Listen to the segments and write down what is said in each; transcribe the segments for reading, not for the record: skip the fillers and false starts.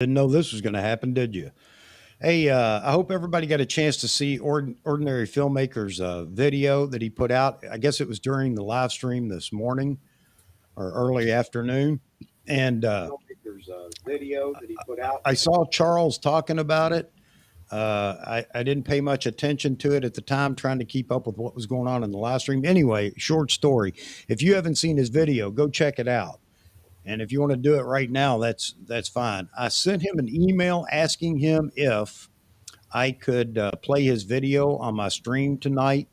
Didn't know this was going to happen, did you? Hey, I hope everybody got a chance to see Ordinary Filmmaker's video that he put out. I guess it was during the live stream this morning or early afternoon. And Filmmaker's video that he put out. I saw Charles talking about it. I didn't pay much attention to it at the time, trying to keep up with what was going on in the live stream. Anyway, short story. If you haven't seen his video, go check it out. And if you want to do it right now, that's fine. I sent him an email asking him if I could play his video on my stream tonight,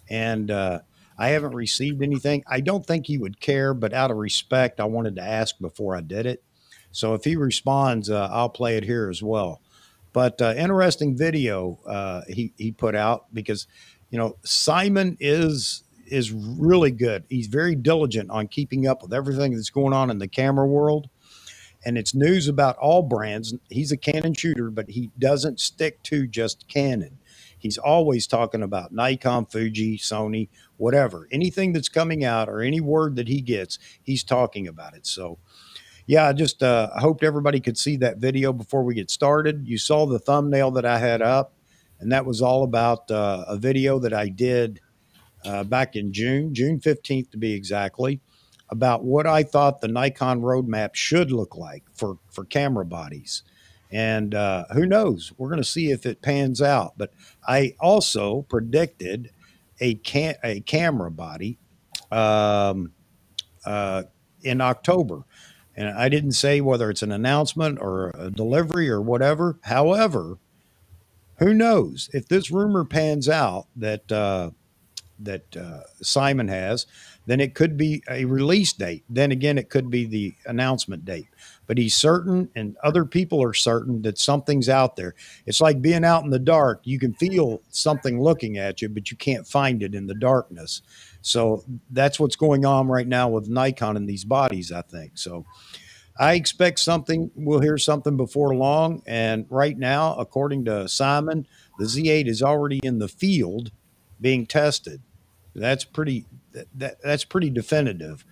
and I haven't received anything. I don't think he would care, but out of respect, I wanted to ask before I did it. So if he responds, I'll play it here as well. But interesting video he put out because, Simon is really good. He's very diligent on keeping up with everything that's going on in the camera world. And it's news about all brands. He's a Canon shooter, but he doesn't stick to just Canon. He's always talking about Nikon, Fuji, Sony, whatever. Anything that's coming out or any word that he gets, he's talking about it. So, yeah, I just hoped everybody could see that video before we get started. You saw the thumbnail that I had up, and that was all about a video that I did back in June 15th to be exactly, about what I thought the Nikon roadmap should look like for camera bodies. And who knows? We're going to see if it pans out. But I also predicted a camera body in October. And I didn't say whether it's an announcement or a delivery or whatever. However, who knows? If this rumor pans out that Simon has, then it could be a release date. Then again, it could be the announcement date. But he's certain, and other people are certain, that something's out there. It's like being out in the dark. You can feel something looking at you, but you can't find it in the darkness. So that's what's going on right now with Nikon and these bodies, I think. So I expect something. We'll hear something before long. And right now, according to Simon, the Z8 is already in the field being tested. That's pretty definitive.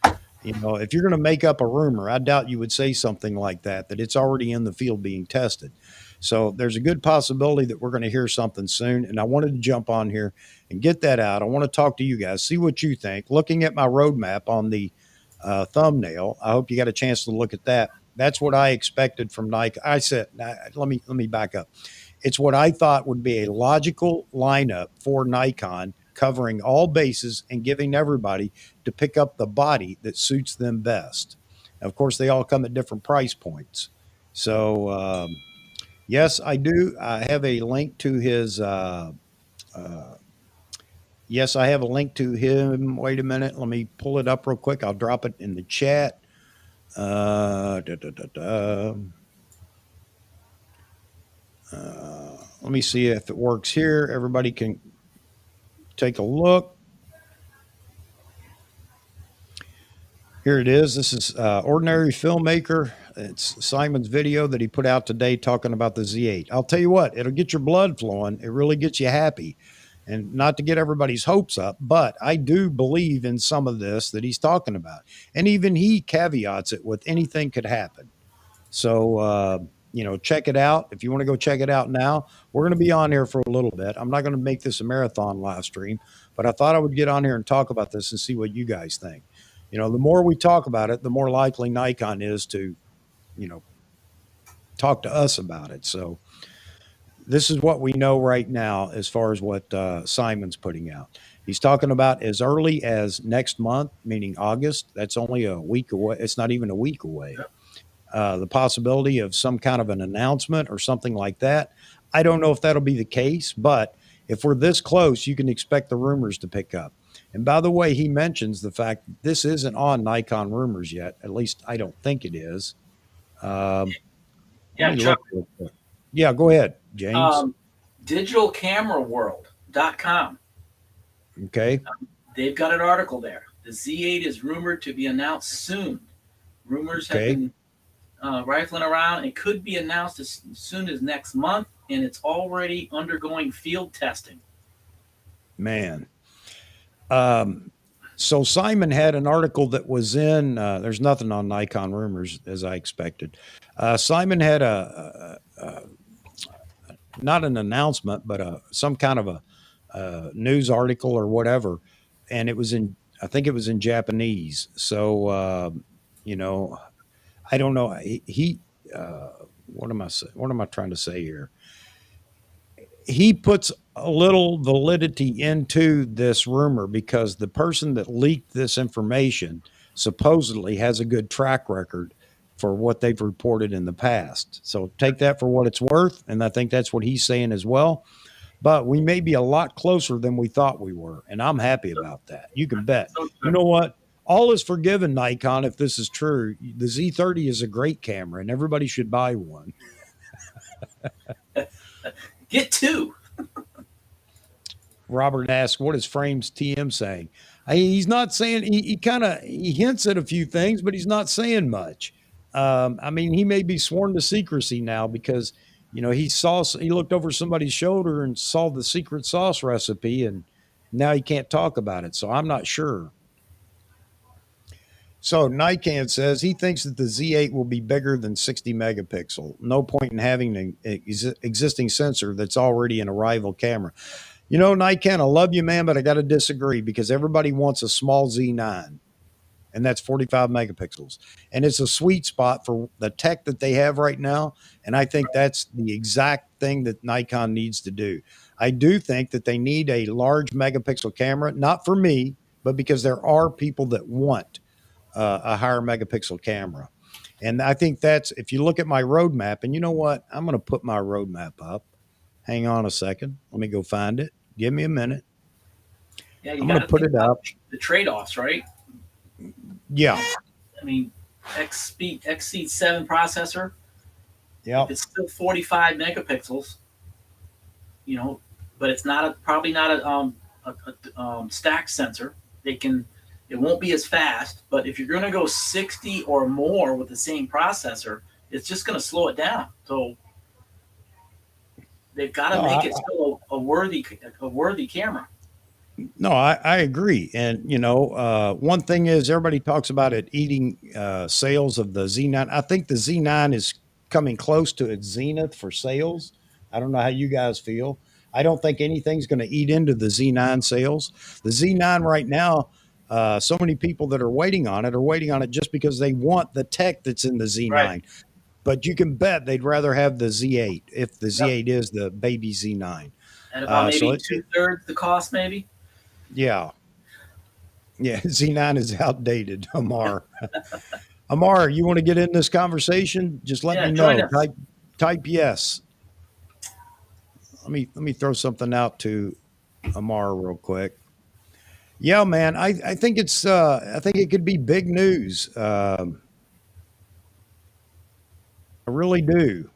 If you're going to make up a rumor, I doubt you would say something like that it's already in the field being tested. So there's a good possibility that we're going to hear something soon. And I wanted to jump on here and get that out. I want to talk to you guys, see what you think. Looking at my roadmap on the thumbnail, I hope you got a chance to look at that. That's what I expected from Nikon. I said, let me back up. It's what I thought would be a logical lineup for Nikon, covering all bases and giving everybody to pick up the body that suits them best. Of course, they all come at different price points. So, yes, I do. I have a link to his. Yes, I have a link to him. Wait a minute. Let me pull it up real quick. I'll drop it in the chat. Let me see if it works here. Everybody can take a look. Here it is. This is Ordinary Filmmaker. It's Simon's video that he put out today talking about the Z8. I'll tell you what, it'll get your blood flowing. It really gets you happy. And not to get everybody's hopes up, but I do believe in some of this that he's talking about. And even he caveats it with anything could happen. So, check it out. If you want to go check it out now, we're going to be on here for a little bit. I'm not going to make this a marathon live stream, but I thought I would get on here and talk about this and see what you guys think. The more we talk about it, the more likely Nikon is to, talk to us about it. So this is what we know right now as far as what Simon's putting out. He's talking about as early as next month, meaning August. That's only a week away. It's not even a week away. The possibility of some kind of an announcement or something like that. I don't know if that'll be the case, but if we're this close, you can expect the rumors to pick up. And by the way, he mentions the fact that this isn't on Nikon rumors yet. At least I don't think it is. Yeah, Chuck. Yeah, go ahead, James. Digitalcameraworld.com. Okay. They've got an article there. The Z8 is rumored to be announced soon. Rumors have been rifling around. It could be announced as soon as next month, and it's already undergoing field testing. Man. So Simon had an article that was in, there's nothing on Nikon rumors as I expected. Simon had not an announcement, but some kind of a news article or whatever. And it was I think it was in Japanese. So, you know, I don't know. What am I trying to say here? He puts a little validity into this rumor because the person that leaked this information supposedly has a good track record for what they've reported in the past. So take that for what it's worth. And I think that's what he's saying as well. But we may be a lot closer than we thought we were. And I'm happy about that. You can bet. You know what? All is forgiven, Nikon, if this is true. The Z30 is a great camera and everybody should buy one. Get two. Robert asked, what is Frames TM saying? He's not saying, he hints at a few things, but he's not saying much. I mean, he may be sworn to secrecy now because, he looked over somebody's shoulder and saw the secret sauce recipe and now he can't talk about it. So I'm not sure. So Nikon says he thinks that the Z8 will be bigger than 60 megapixel. No point in having an existing sensor that's already in a rival camera. Nikon, I love you, man, but I got to disagree because everybody wants a small Z9, and that's 45 megapixels. And it's a sweet spot for the tech that they have right now, and I think that's the exact thing that Nikon needs to do. I do think that they need a large megapixel camera, not for me, but because there are people that want a higher megapixel camera. And I think that's, if you look at my roadmap, and you know what, I'm going to put my roadmap up. Hang on a second. Let me go find it. Give me a minute. Yeah, I'm going to put it up. The trade-offs, right? Yeah. I mean, XC7 processor. Yeah. It's still 45 megapixels. But it's probably not a stack sensor. It won't be as fast. But if you're going to go 60 or more with the same processor, it's just going to slow it down. So they've got to make it still a worthy camera. No, I agree. And, one thing is everybody talks about it eating sales of the Z9. I think the Z9 is coming close to its zenith for sales. I don't know how you guys feel. I don't think anything's going to eat into the Z9 sales. The Z9 right now, so many people that are waiting on it just because they want the tech that's in the Z9. Right. But you can bet they'd rather have the Z8 if the Z8 is the baby Z9. And about maybe 2/3 the cost, maybe? Yeah. Yeah, Z9 is outdated, Amar. Amar, you want to get in this conversation? Just let me know. Type yes. Let me throw something out to Amar real quick. Yeah, man, I think I think it could be big news. I really do.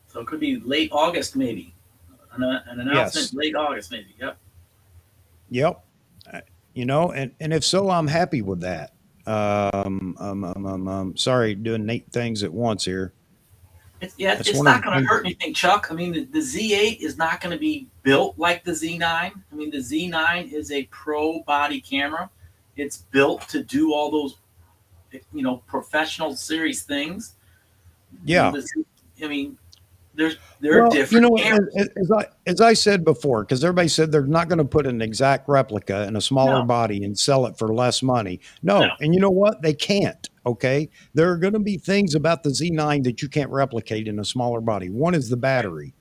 So it could be late August, maybe. An announcement late August, maybe. Yep. Yep. And if so, I'm happy with that. Sorry, doing 8 things at once here. It's not going to hurt anything, Chuck. I mean, the Z8 is not going to be built like the Z9. I mean, the Z9 is a pro body camera. It's built to do all those, professional series things. Yeah. I mean, they're different. As I said before, because everybody said they're not going to put an exact replica in a smaller body and sell it for less money. No. And you know what? They can't. Okay. There are going to be things about the Z9 that you can't replicate in a smaller body. One is the battery.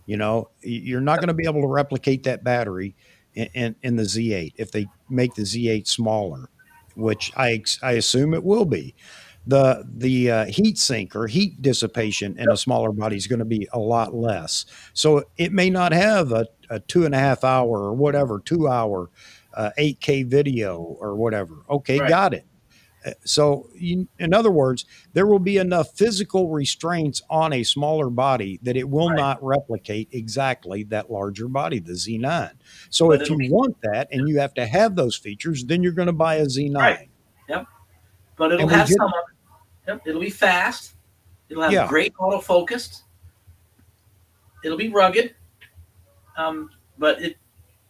You're not going to be able to replicate that battery in the Z8 if they make the Z8 smaller, which I assume it will be. The heat sink or heat dissipation in a smaller body is going to be a lot less. So it may not have a 2.5 hour or whatever, 2 hour 8K video or whatever. Okay, right. Got it. So in other words, there will be enough physical restraints on a smaller body that it will not replicate exactly that larger body, the Z9. So if you want that and you have to have those features, then you're going to buy a Z9. Right. Yep. But it'll have some of it. Yep. It'll be fast. It'll have great autofocus. It'll be rugged. But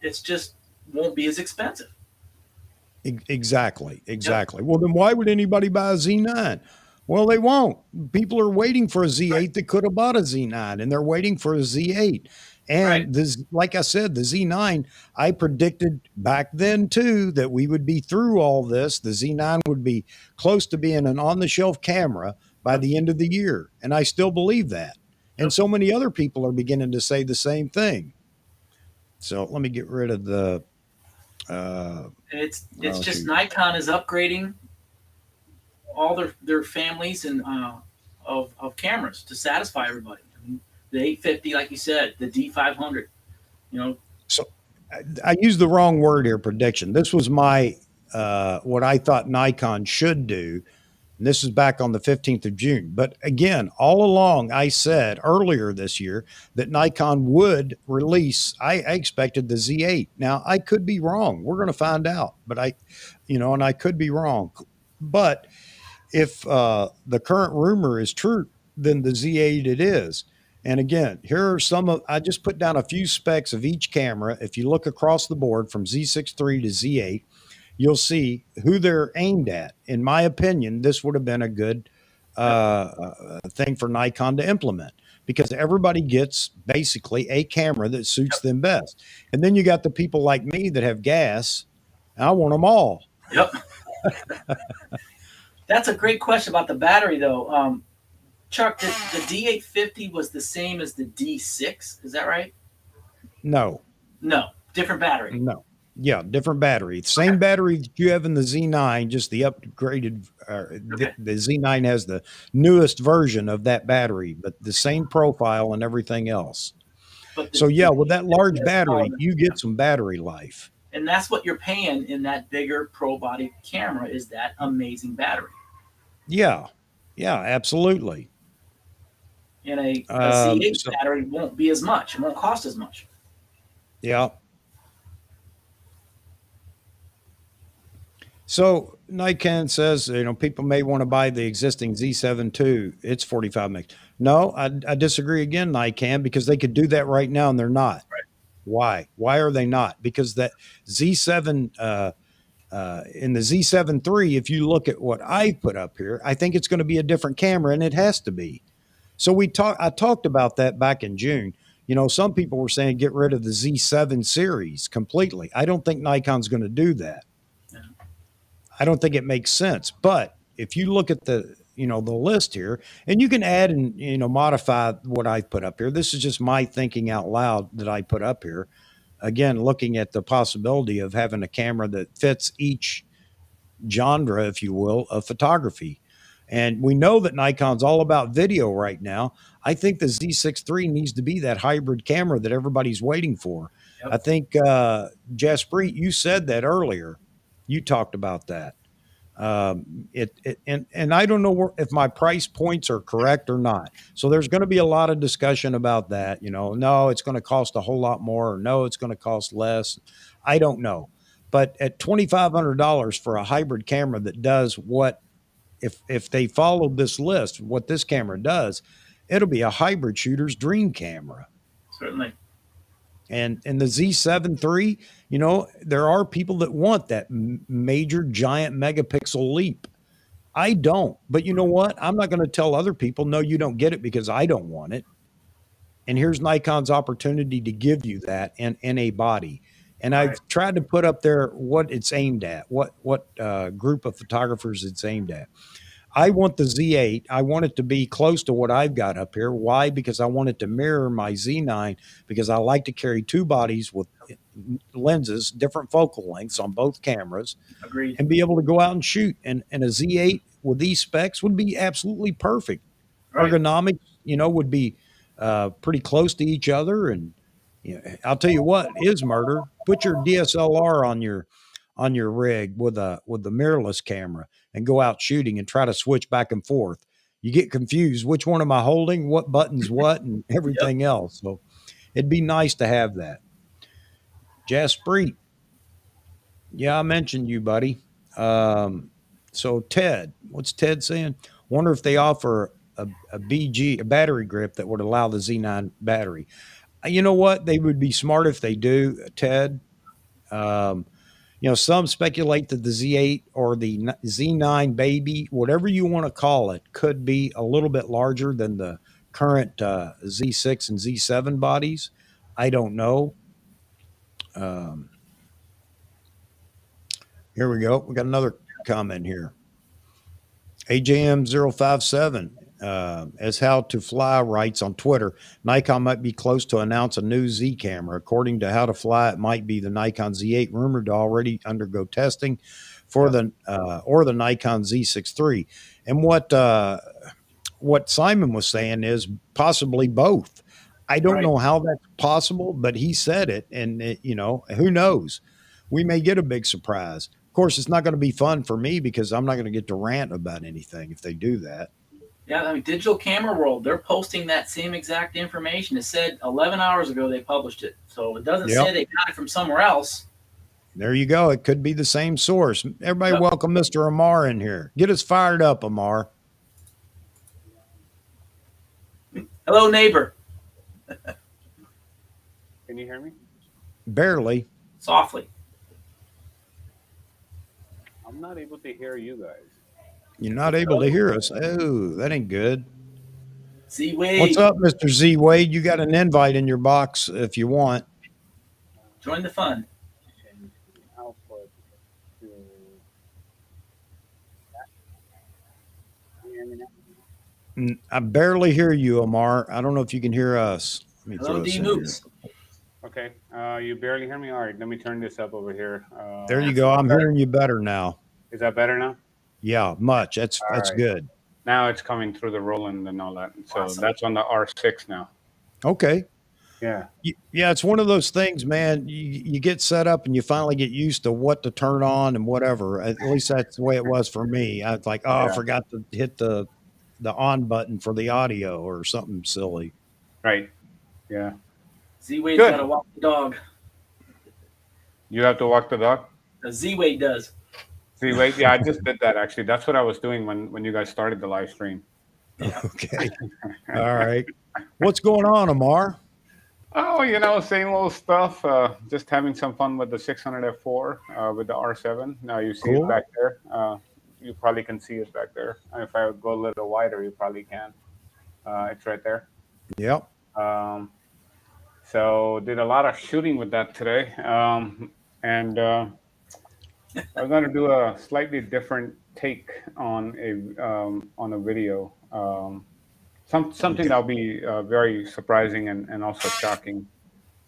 it's just won't be as expensive. Exactly. Well, then why would anybody buy a Z9? Well, they won't. People are waiting for a Z8 that could have bought a Z9, and they're waiting for a Z8. Right. And this, like I said, the Z9, I predicted back then too that we would be through all this. The Z9 would be close to being an on-the-shelf camera by the end of the year, and I still believe that. And so many other people are beginning to say the same thing. So let me get rid of the. And it's just Nikon is upgrading all their families and of cameras to satisfy everybody. I mean, the 850, like you said, the D500. You know. So I used the wrong word here. Prediction. This was my what I thought Nikon should do. And this is back on the 15th of June. But again, all along, I said earlier this year that Nikon would release, I expected the Z8. Now, I could be wrong. We're going to find out. But and I could be wrong. But if the current rumor is true, then the Z8 it is. And again, here are I just put down a few specs of each camera. If you look across the board from Z6 III to Z8, you'll see who they're aimed at. In my opinion, this would have been a good thing for Nikon to implement, because everybody gets basically a camera that suits them best. And then you got the people like me that have gas. I want them all. Yep. That's a great question about the battery, though. Chuck, the D850 was the same as the D6. Is that right? No. No. Different battery. No. Yeah, different battery. Same battery that you have in the Z9, just the upgraded. The Z9 has the newest version of that battery, but the same profile and everything else. So yeah, with that large battery, you get some battery life. And that's what you're paying in that bigger pro body camera, is that amazing battery. Yeah, absolutely. And a Z8 battery won't be as much. It won't cost as much. Yeah. So Nikon says, people may want to buy the existing Z7 too. It's 45 megs. No, I disagree again, Nikon, because they could do that right now and they're not. Right. Why? Why are they not? Because that Z7 in the Z7 III, if you look at what I put up here, I think it's going to be a different camera, and it has to be. So I talked about that back in June. Some people were saying get rid of the Z7 series completely. I don't think Nikon's going to do that. I don't think it makes sense. But if you look at the list here, and you can add and, modify what I put up here. This is just my thinking out loud that I put up here. Again, looking at the possibility of having a camera that fits each genre, if you will, of photography. And we know that Nikon's all about video right now. I think the Z6 III needs to be that hybrid camera that everybody's waiting for. Yep. I think, Jaspreet, you said that earlier. You talked about that. And I don't know if my price points are correct or not. So there's going to be a lot of discussion about that. No, it's going to cost a whole lot more, or no, it's going to cost less. I don't know. But at $2,500 for a hybrid camera that does what, if they followed this list, what this camera does, it'll be a hybrid shooter's dream camera. Certainly. And the Z7 III, there are people that want that major giant megapixel leap. I don't. But you know what? I'm not going to tell other people, no, you don't get it, because I don't want it. And here's Nikon's opportunity to give you that in a body. And I've tried to put up there what it's aimed at, what group of photographers it's aimed at. I want the Z8. I want it to be close to what I've got up here. Why? Because I want it to mirror my Z9, because I like to carry two bodies with lenses, different focal lengths on both cameras. Agreed. And be able to go out and shoot. And a Z8 with these specs would be absolutely perfect. Right. Ergonomics, would be pretty close to each other. And I'll tell you what is murder. Put your DSLR on your rig with the mirrorless camera and go out shooting and try to switch back and forth. You get confused. Which one am I holding? What button's what, and everything else. So it'd be nice to have that. Jaspreet. Yeah, I mentioned you, buddy. So Ted, what's Ted saying? Wonder if they offer a battery grip that would allow the Z9 battery. You know what? They would be smart if they do, Ted. Some speculate that the Z8 or the Z9 baby, whatever you want to call it, could be a little bit larger than the current Z6 and Z7 bodies. I don't know. Here we go. We got another comment here. AJM057 as how to fly writes on Twitter, Nikon might be close to announce a new Z camera. According to How to Fly, it might be the Nikon Z8 rumored to already undergo testing for the Nikon Z6 III. And what Simon was saying is possibly both. I don't know how that's possible, but he said it, and who knows? We may get a big surprise. Of course, it's not going to be fun for me because I'm not going to get to rant about anything if they do that. Yeah, I mean, Digital Camera World, they're posting that same exact information. It said 11 hours ago they published it. So it doesn't say they got it from somewhere else. There you go. It could be the same source. Everybody welcome Mr. Amar in here. Get us fired up, Amar. Hello, neighbor. Can you hear me? Barely. Softly. I'm not able to hear you guys. You're not able to hear us. Oh, that ain't good. Z Wade. What's up, Mr. Z Wade? You got an invite in your box if you want. Join the fun. I barely hear you, Amar. I don't know if you can hear us. Let me Hello, D Moots. Okay. You barely hear me? All right. Let me turn this up over here. There you go. I'm hearing you better now. Is that better now? Yeah, much. That's right. Good. Now it's coming through the Roland and all that. So that's on the R6 now. Okay. Yeah. Yeah, it's one of those things, man. You get set up and you finally get used to what to turn on and whatever. At least that's the way it was for me. I was like, I forgot to hit the on button for the audio or something silly. Right. Yeah. Z-Wade's got to walk the dog. You have to walk the dog? Z-Wade does. Z-Wade? Yeah, I just did that, actually. That's what I was doing when you guys started the live stream. Okay. All right. What's going on, Amar? Oh, same old stuff. Just having some fun with the 600 f4 with the R7. Now you see it back there. You probably can see it back there. If I go a little wider, you probably can. It's right there. Yep. So did a lot of shooting with that today. And I was going to do a slightly different take on a video. Something that'll be very surprising and also shocking.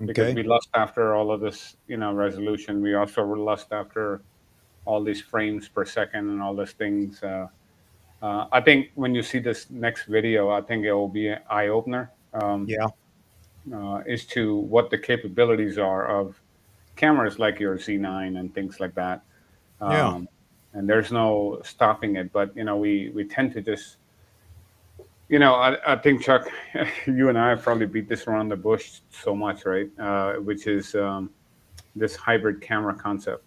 Because we lust after all of this, resolution. We also lust after all these frames per second and all these things. I think when you see this next video, I think it will be an eye-opener. As to what the capabilities are of cameras like your Z9 and things like that. And there's no stopping it. But, we tend to just, I think, Chuck, you and I have probably beat this around the bush so much, right? Which is this hybrid camera concept.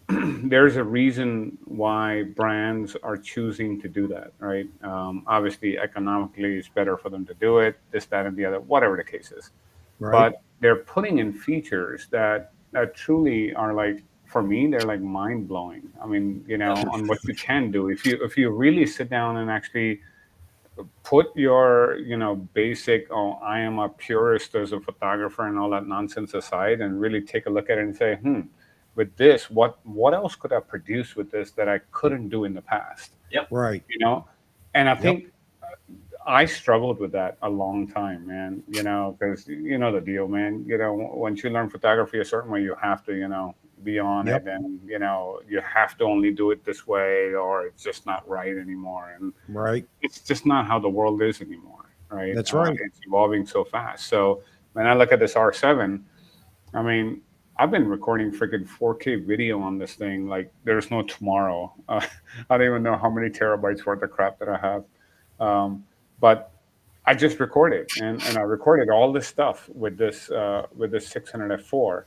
There's a reason why brands are choosing to do that, right? Obviously, economically, it's better for them to do it, this, that, and the other, whatever the case is. Right. But they're putting in features that truly are like, for me, they're like mind-blowing. I mean, on what you can do. If you really sit down and actually put your, basic, I am a purist as a photographer and all that nonsense aside and really take a look at it and say, with this, what else could I produce with this that I couldn't do in the past? Yep. Right. And I think I struggled with that a long time, man. Because the deal, man. Once you learn photography a certain way, you have to, be on it, and you have to only do it this way, or it's just not right anymore. And it's just not how the world is anymore, right? That's right. It's evolving so fast. So when I look at this R7, I mean, I've been recording freaking 4K video on this thing like there's no tomorrow. I don't even know how many terabytes worth of crap that I have. But I just recorded, and I recorded all this stuff with this 600 f4.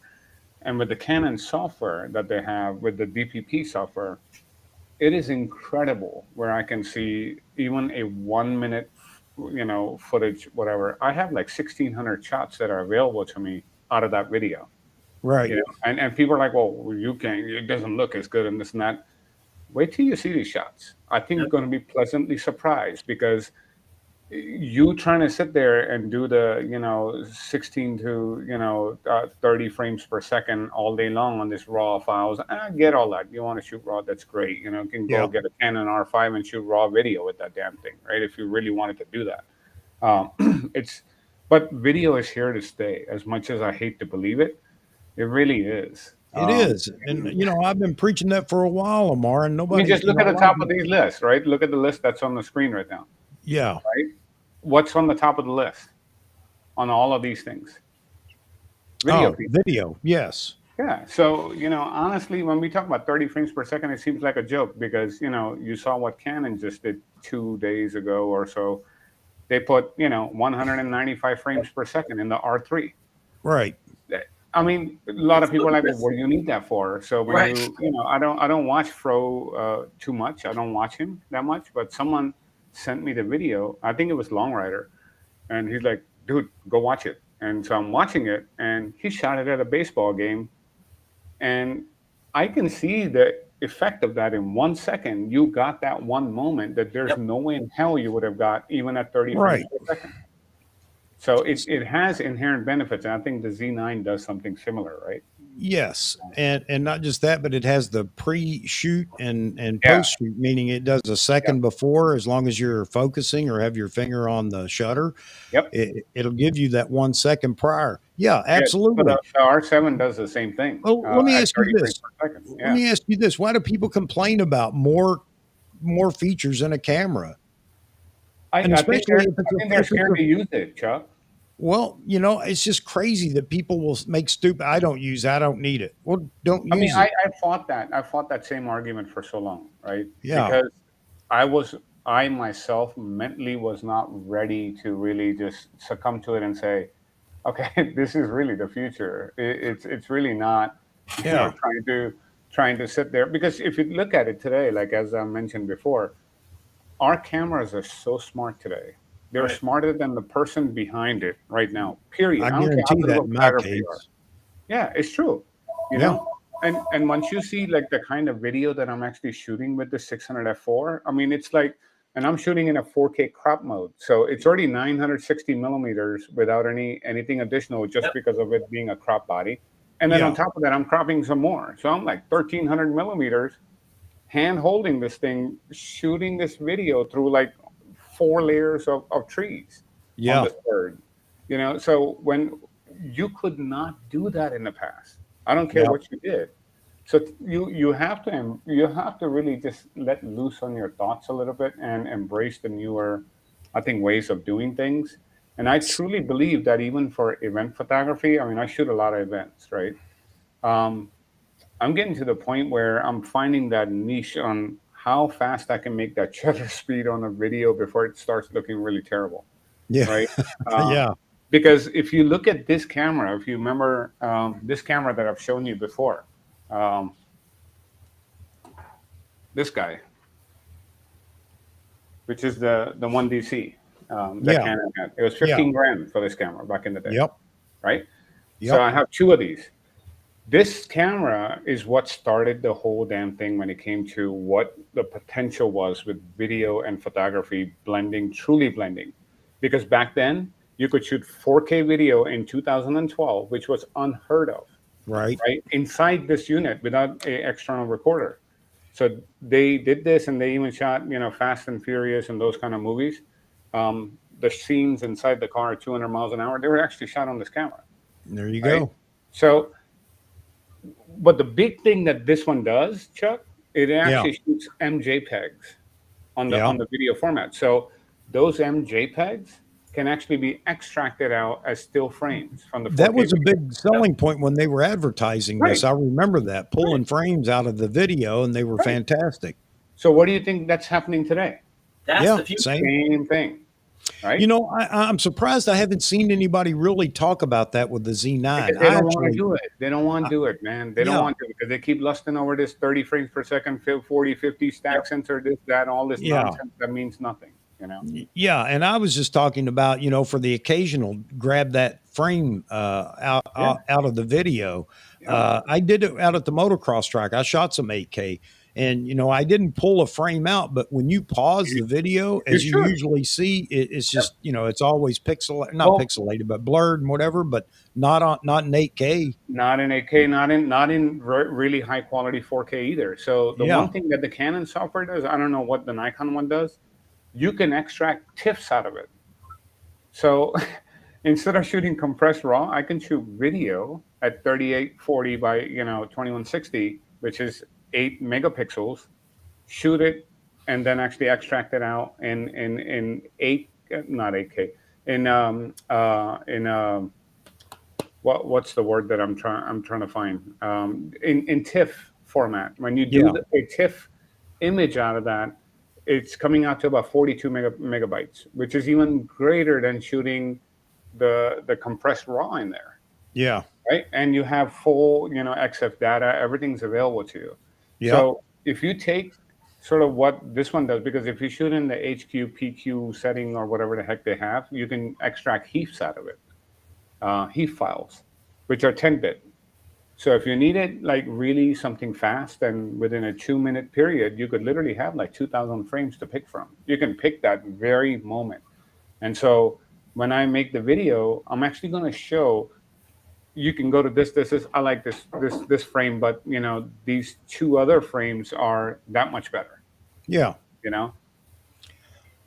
And with the Canon software that they have, with the DPP software, it is incredible where I can see even a 1 minute, footage, whatever. I have like 1,600 shots that are available to me out of that video. Right. You know, and people are like, well, you can't. It doesn't look as good and this and that. Wait till you see these shots. I think you're going to be pleasantly surprised because you trying to sit there and do the 16 to 30 frames per second all day long on this raw files. I get all that. You want to shoot raw, that's great. You can go Yeah. get a Canon R5 and shoot raw video with that damn thing, right? If you really wanted to do that. But video is here to stay. As much as I hate to believe it, it really is. It is. And, I've been preaching that for a while, Amar, and I mean, nobody, just look at the top of these lists, right? Look at the list that's on the screen right now. Yeah. Right? What's on the top of the list on all of these things? Video. Video. Yes. Yeah. So, honestly, when we talk about 30 frames per second, it seems like a joke because, you saw what Canon just did 2 days ago or so. They put, 195 frames per second in the R3. Right. I mean, a lot of people are like, well, what do you need that for? So when I don't watch Fro too much. I don't watch him that much, but someone sent me the video. I think it was Long Rider, and he's like, dude, go watch it. And so I'm watching it, and he shot it at a baseball game, and I can see the effect of that in 1 second. You got that one moment that there's no way in hell you would have got even at 30 frames per second. So it has inherent benefits, and I think the Z9 does something similar, right? Yes, and not just that, but it has the pre-shoot and post-shoot, meaning it does a second before, as long as you're focusing or have your finger on the shutter. Yep, it'll give you that 1 second prior. Yeah, absolutely. But the R7 does the same thing. Well, let me ask you this. Yeah. Let me ask you this: why do people complain about more features in a camera? I think they're scared to use it, Chuck. Well, it's just crazy that people will make stupid. I don't need it. Well, don't use it. I fought that. I fought that same argument for so long, right? Yeah. Because I myself mentally was not ready to really just succumb to it and say, okay, this is really the future. It's really not trying to sit there. Because if you look at it today, like as I mentioned before, our cameras are so smart today. They're smarter than the person behind it right now, period. I guarantee that in my case. Yeah, it's true. You know? And once you see like the kind of video that I'm actually shooting with the 600 f4, I mean, it's like, and I'm shooting in a 4K crop mode. So it's already 960 millimeters without anything additional just because of it being a crop body. And then on top of that, I'm cropping some more. So I'm like 1300 millimeters, hand holding this thing, shooting this video through like 4 layers of trees on the third. So when you could not do that in the past, I don't care what you did. So you have to really just let loose on your thoughts a little bit and embrace the newer, I think, ways of doing things. And I truly believe that even for event photography, I mean, I shoot a lot of events, right? I'm getting to the point where I'm finding that niche on how fast I can make that shutter speed on a video before it starts looking really terrible. Yeah. Right. Because if you look at this camera, if you remember this camera that I've shown you before, this guy, which is the 1DC that Canon had. It was 15 grand for this camera back in the day. Right. So I have 2 of these. This camera is what started the whole damn thing when it came to what the potential was with video and photography blending, truly blending. Because back then, you could shoot 4K video in 2012, which was unheard of. Right? Inside this unit without an external recorder. So they did this, and they even shot, Fast and Furious and those kind of movies. The scenes inside the car at 200 miles an hour, they were actually shot on this camera. There you go. So, but the big thing that this one does, Chuck, it actually shoots MJPEGs on the video format. So those MJPEGs can actually be extracted out as still frames from the 4K. That was a big selling point when they were advertising this. I remember that, pulling frames out of the video, and they were fantastic. So what do you think that's happening today? That's the future. Same thing. Right? I'm surprised I haven't seen anybody really talk about that with the Z9. They don't want to do it. They don't want to do it, man. They don't want to, because they keep lusting over this 30 frames per second, 40, 50 stack sensor, this, that, all this nonsense that means nothing. Yeah, and I was just talking about, for the occasional grab that frame out of the video. I did it out at the motocross track. I shot some 8K, and I didn't pull a frame out, but when you pause the video, as you usually see, it's just it's always pixelated, but blurred and whatever, but not in 8K. Not in 8K, not in really high quality 4K either. So the one thing that the Canon software does, I don't know what the Nikon one does. You can extract TIFFs out of it. So instead of shooting compressed RAW, I can shoot video at 3840 by 2160, which is 8 megapixels, shoot it, and then actually extract it out in 8K, what's the word that I'm trying to find, in TIFF format. When you do a TIFF image out of that, it's coming out to about 42 megabytes, which is even greater than shooting the compressed RAW in there. Yeah. Right. And you have full, XF data, everything's available to you. Yeah. So if you take sort of what this one does, because if you shoot in the HQ, PQ setting or whatever the heck they have, you can extract HEIFs out of it, HEIF files, which are 10-bit. So if you needed like really something fast and within a 2-minute period, you could literally have like 2,000 frames to pick from. You can pick that very moment. And so when I make the video, I'm actually going to show, you can go to this, I like this frame, but these 2 other frames are that much better. Yeah.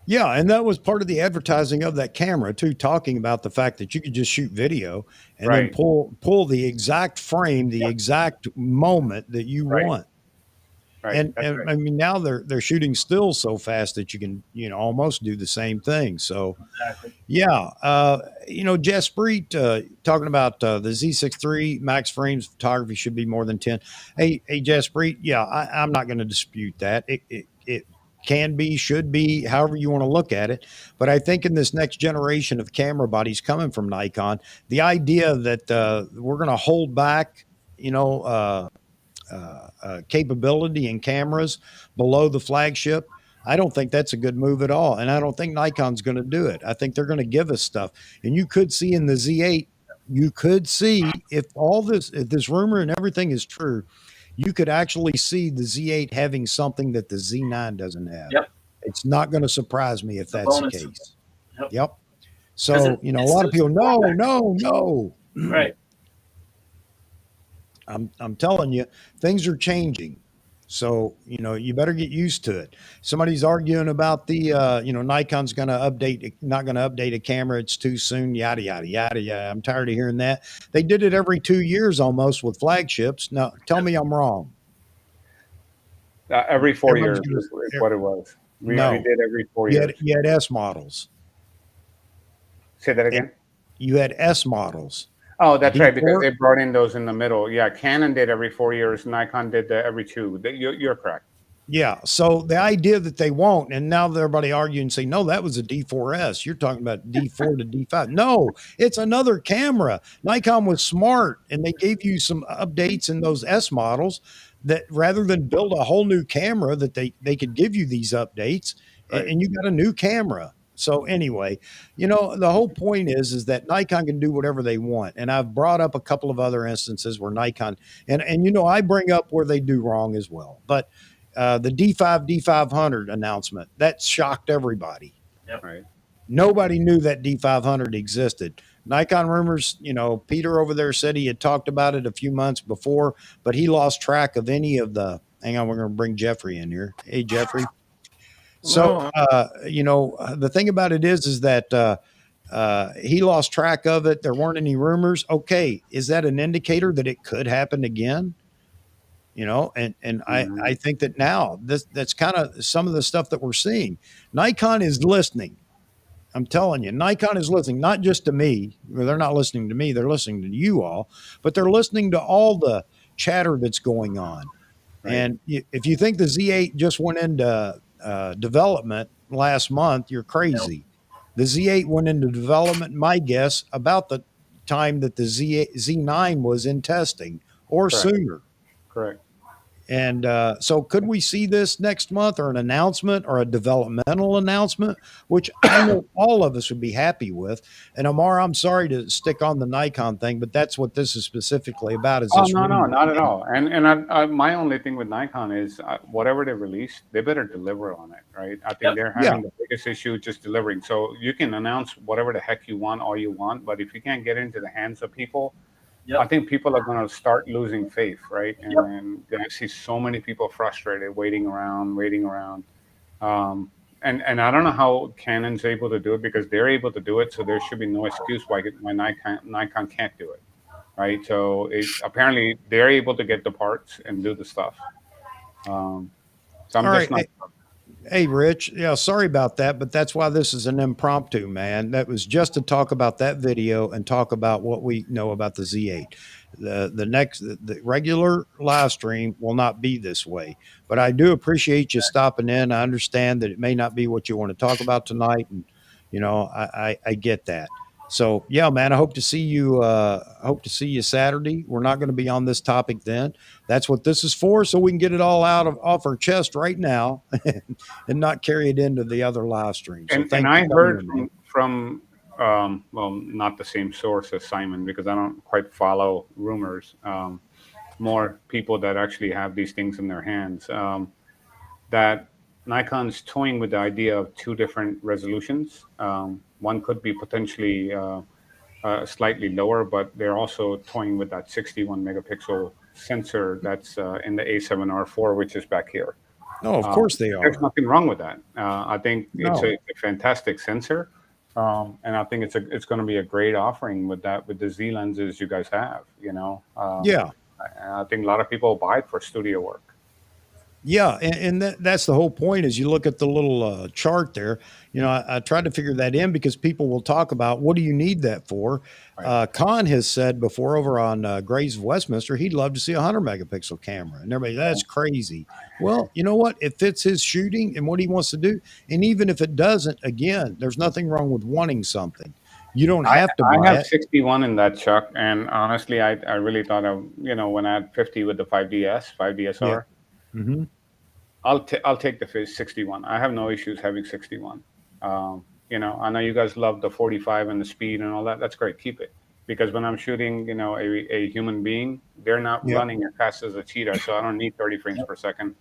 Yeah, and that was part of the advertising of that camera too, talking about the fact that you could just shoot video and then pull the exact frame, the exact moment that you want. Right. And I mean, now they're shooting still so fast that you can almost do the same thing. So Jaspreet talking about the Z6 III max frames photography should be more than 10. Hey Jaspreet, I'm not going to dispute that. It can be, should be, however you want to look at it. But I think in this next generation of camera bodies coming from Nikon, the idea that we're going to hold back, capability in cameras below the flagship, I don't think that's a good move at all. And I don't think Nikon's going to do it. I think they're going to give us stuff. And you could see in the Z8, if this rumor and everything is true, you could actually see the Z8 having something that the Z9 doesn't have. Yep. It's not going to surprise me if that's the case. Yep. So, a lot of people, no. Right. I'm telling you, things are changing. So, you better get used to it. Somebody's arguing about the, Nikon's not going to update a camera. It's too soon, yada, yada, yada, yada. I'm tired of hearing that. They did it every 2 years almost with flagships. Now, tell me I'm wrong. Every 4 years is what it was. We did every 4 years. You had S models. Say that again? You had S models. Oh, that's right, because they brought in those in the middle. Yeah, Canon did every 4 years. Nikon did every 2. You're correct. Yeah, so the idea that they won't, and now everybody arguing and say, no, that was a D4S. You're talking about D4 to D5. No, it's another camera. Nikon was smart, and they gave you some updates in those S models that rather than build a whole new camera, that they could give you these updates, and you got a new camera. So anyway, the whole point is that Nikon can do whatever they want. And I've brought up a couple of other instances where Nikon, and I bring up where they do wrong as well. But the D500 announcement, that shocked everybody. Yep. Right. Nobody knew that D500 existed. Nikon rumors, Peter over there said he had talked about it a few months before, but he lost track of any of hang on, we're going to bring Jeffrey in here. Hey, Jeffrey. So, the thing about it is that he lost track of it. There weren't any rumors. Okay. Is that an indicator that it could happen again? I think that now that's kind of some of the stuff that we're seeing. Nikon is listening. I'm telling you, Nikon is listening, not just to me. They're not listening to me. They're listening to you all, but they're listening to all the chatter that's going on. Right. And if you think the Z8 just went into development last month, you're crazy. The Z8 went into development, my guess, about the time that the Z9 was in testing or sooner. Correct. And so could we see this next month, or an announcement or a developmental announcement, which I know all of us would be happy with? And Amar, I'm sorry to stick on the Nikon thing, but that's what this is specifically about, is Oh this no, no, rumor. not at all. And my only thing with Nikon is whatever they release, they better deliver on it, right? I think Yep. they're Yeah. having the biggest issue just delivering. So you can announce whatever the heck you want, all you want, but if you can't get into the hands of people, Yep. I think people are going to start losing faith, right? And I see so many people frustrated, waiting around. And I don't know how Canon's able to do it, because they're able to do it, so there should be no excuse why Nikon can't do it, right? So apparently they're able to get the parts and do the stuff. So I'm All just right. not. Hey, Rich. Yeah, sorry about that, but that's why this is an impromptu, man. That was just to talk about that video and talk about what we know about the Z8. The regular live stream will not be this way, but I do appreciate you stopping in. I understand that it may not be what you want to talk about tonight, and I get that. So yeah, man, I hope to see you. Saturday. We're not going to be on this topic then. That's what this is for, so we can get it all off our chest right now, and not carry it into the other live stream. So And thank I you for heard coming in, man. from well, not the same source as Simon, because I don't quite follow rumors. More people that actually have these things in their hands. That Nikon's toying with the idea of two different resolutions. One could be potentially slightly lower, but they're also toying with that 61 megapixel sensor that's in the A7R4, which is back here. Oh, of course they There's are. nothing wrong with that. I think it's No. a fantastic sensor, and I think it's going to be a great offering with the Z lenses you guys have. Yeah. I think a lot of people buy it for studio work. Yeah, and that's the whole point. Is you look at the little chart there. I tried to figure that in, because people will talk about, what do you need that for? Right. Khan has said before over on Grays of Westminster, he'd love to see a 100 megapixel camera, and everybody, that's crazy. Well, you know what? It fits his shooting and what he wants to do. And even if it doesn't, again, there's nothing wrong with wanting something. You don't have to I buy have it. 61 in that chuck, and honestly, I really thought of, when I had 50 with the 5DS, 5DSR. Mm-hmm. I'll take the 61. I have no issues having 61. I know you guys love the 45 and the speed and all that. That's great. Keep it, because when I'm shooting, a human being, they're not Yep. running as fast as a cheetah, so I don't need 30 frames per second.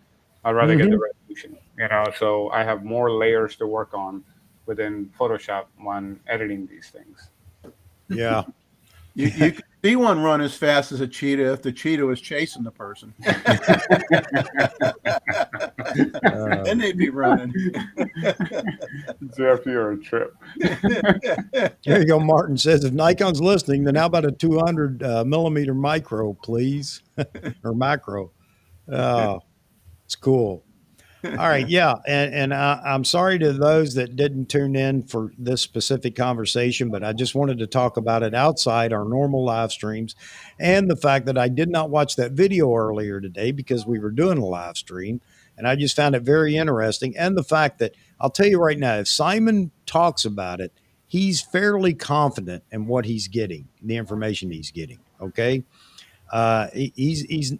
I'd rather get the resolution. So I have more layers to work on within Photoshop when editing these things. Yeah. You can see one run as fast as a cheetah if the cheetah was chasing the person. Then they'd be running. It's after your trip. There you go. Martin says, if Nikon's listening, then how about a 200 millimeter micro, please? Or macro. It's cool. All right. Yeah. And I'm sorry to those that didn't tune in for this specific conversation, but I just wanted to talk about it outside our normal live streams, and the fact that I did not watch that video earlier today because we were doing a live stream, and I just found it very interesting. And the fact that, I'll tell you right now, if Simon talks about it, he's fairly confident in what he's getting, the information he's getting. Okay. He's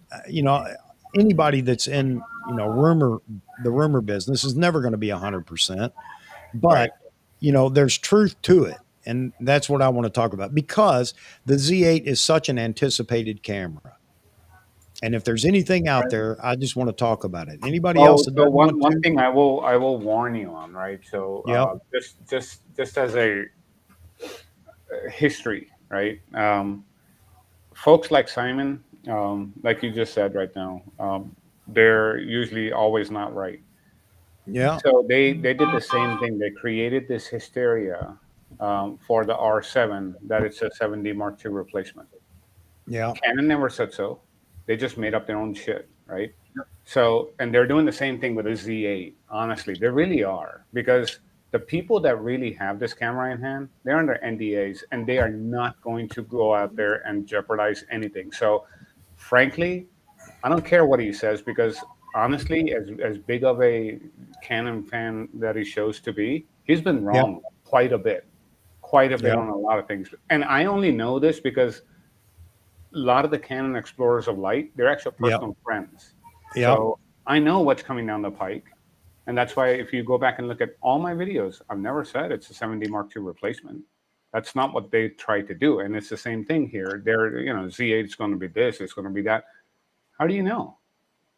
anybody that's in, the rumor business is never going to be 100%, but Right. there's truth to it. And that's what I want to talk about, because the Z8 is such an anticipated camera. And if there's anything out there, I just want to talk about it. Anybody else that So doesn't want one to? thing I will warn you on, right? So Yep. just as a history, right? Folks like Simon, like you just said right now, they're usually always not right. Yeah. So they did the same thing. They created this hysteria for the R7 that it's a 7D Mark II replacement. Yeah. Canon never said so. They just made up their own shit, right? So, and they're doing the same thing with the Z8. Honestly, they really are, because the people that really have this camera in hand, they're under NDAs, and they are not going to go out there and jeopardize anything. So, frankly, I don't care what he says, because honestly, as big of a Canon fan that he shows to be, he's been wrong quite a bit on a lot of things. And I only know this because a lot of the Canon explorers of light, they're actually personal friends. Yeah. So I know what's coming down the pike. And that's why if you go back and look at all my videos, I've never said it's a 7D Mark II replacement. That's not what they try to do. And it's the same thing here. They're, Z8 is going to be this, it's going to be that. How do you know?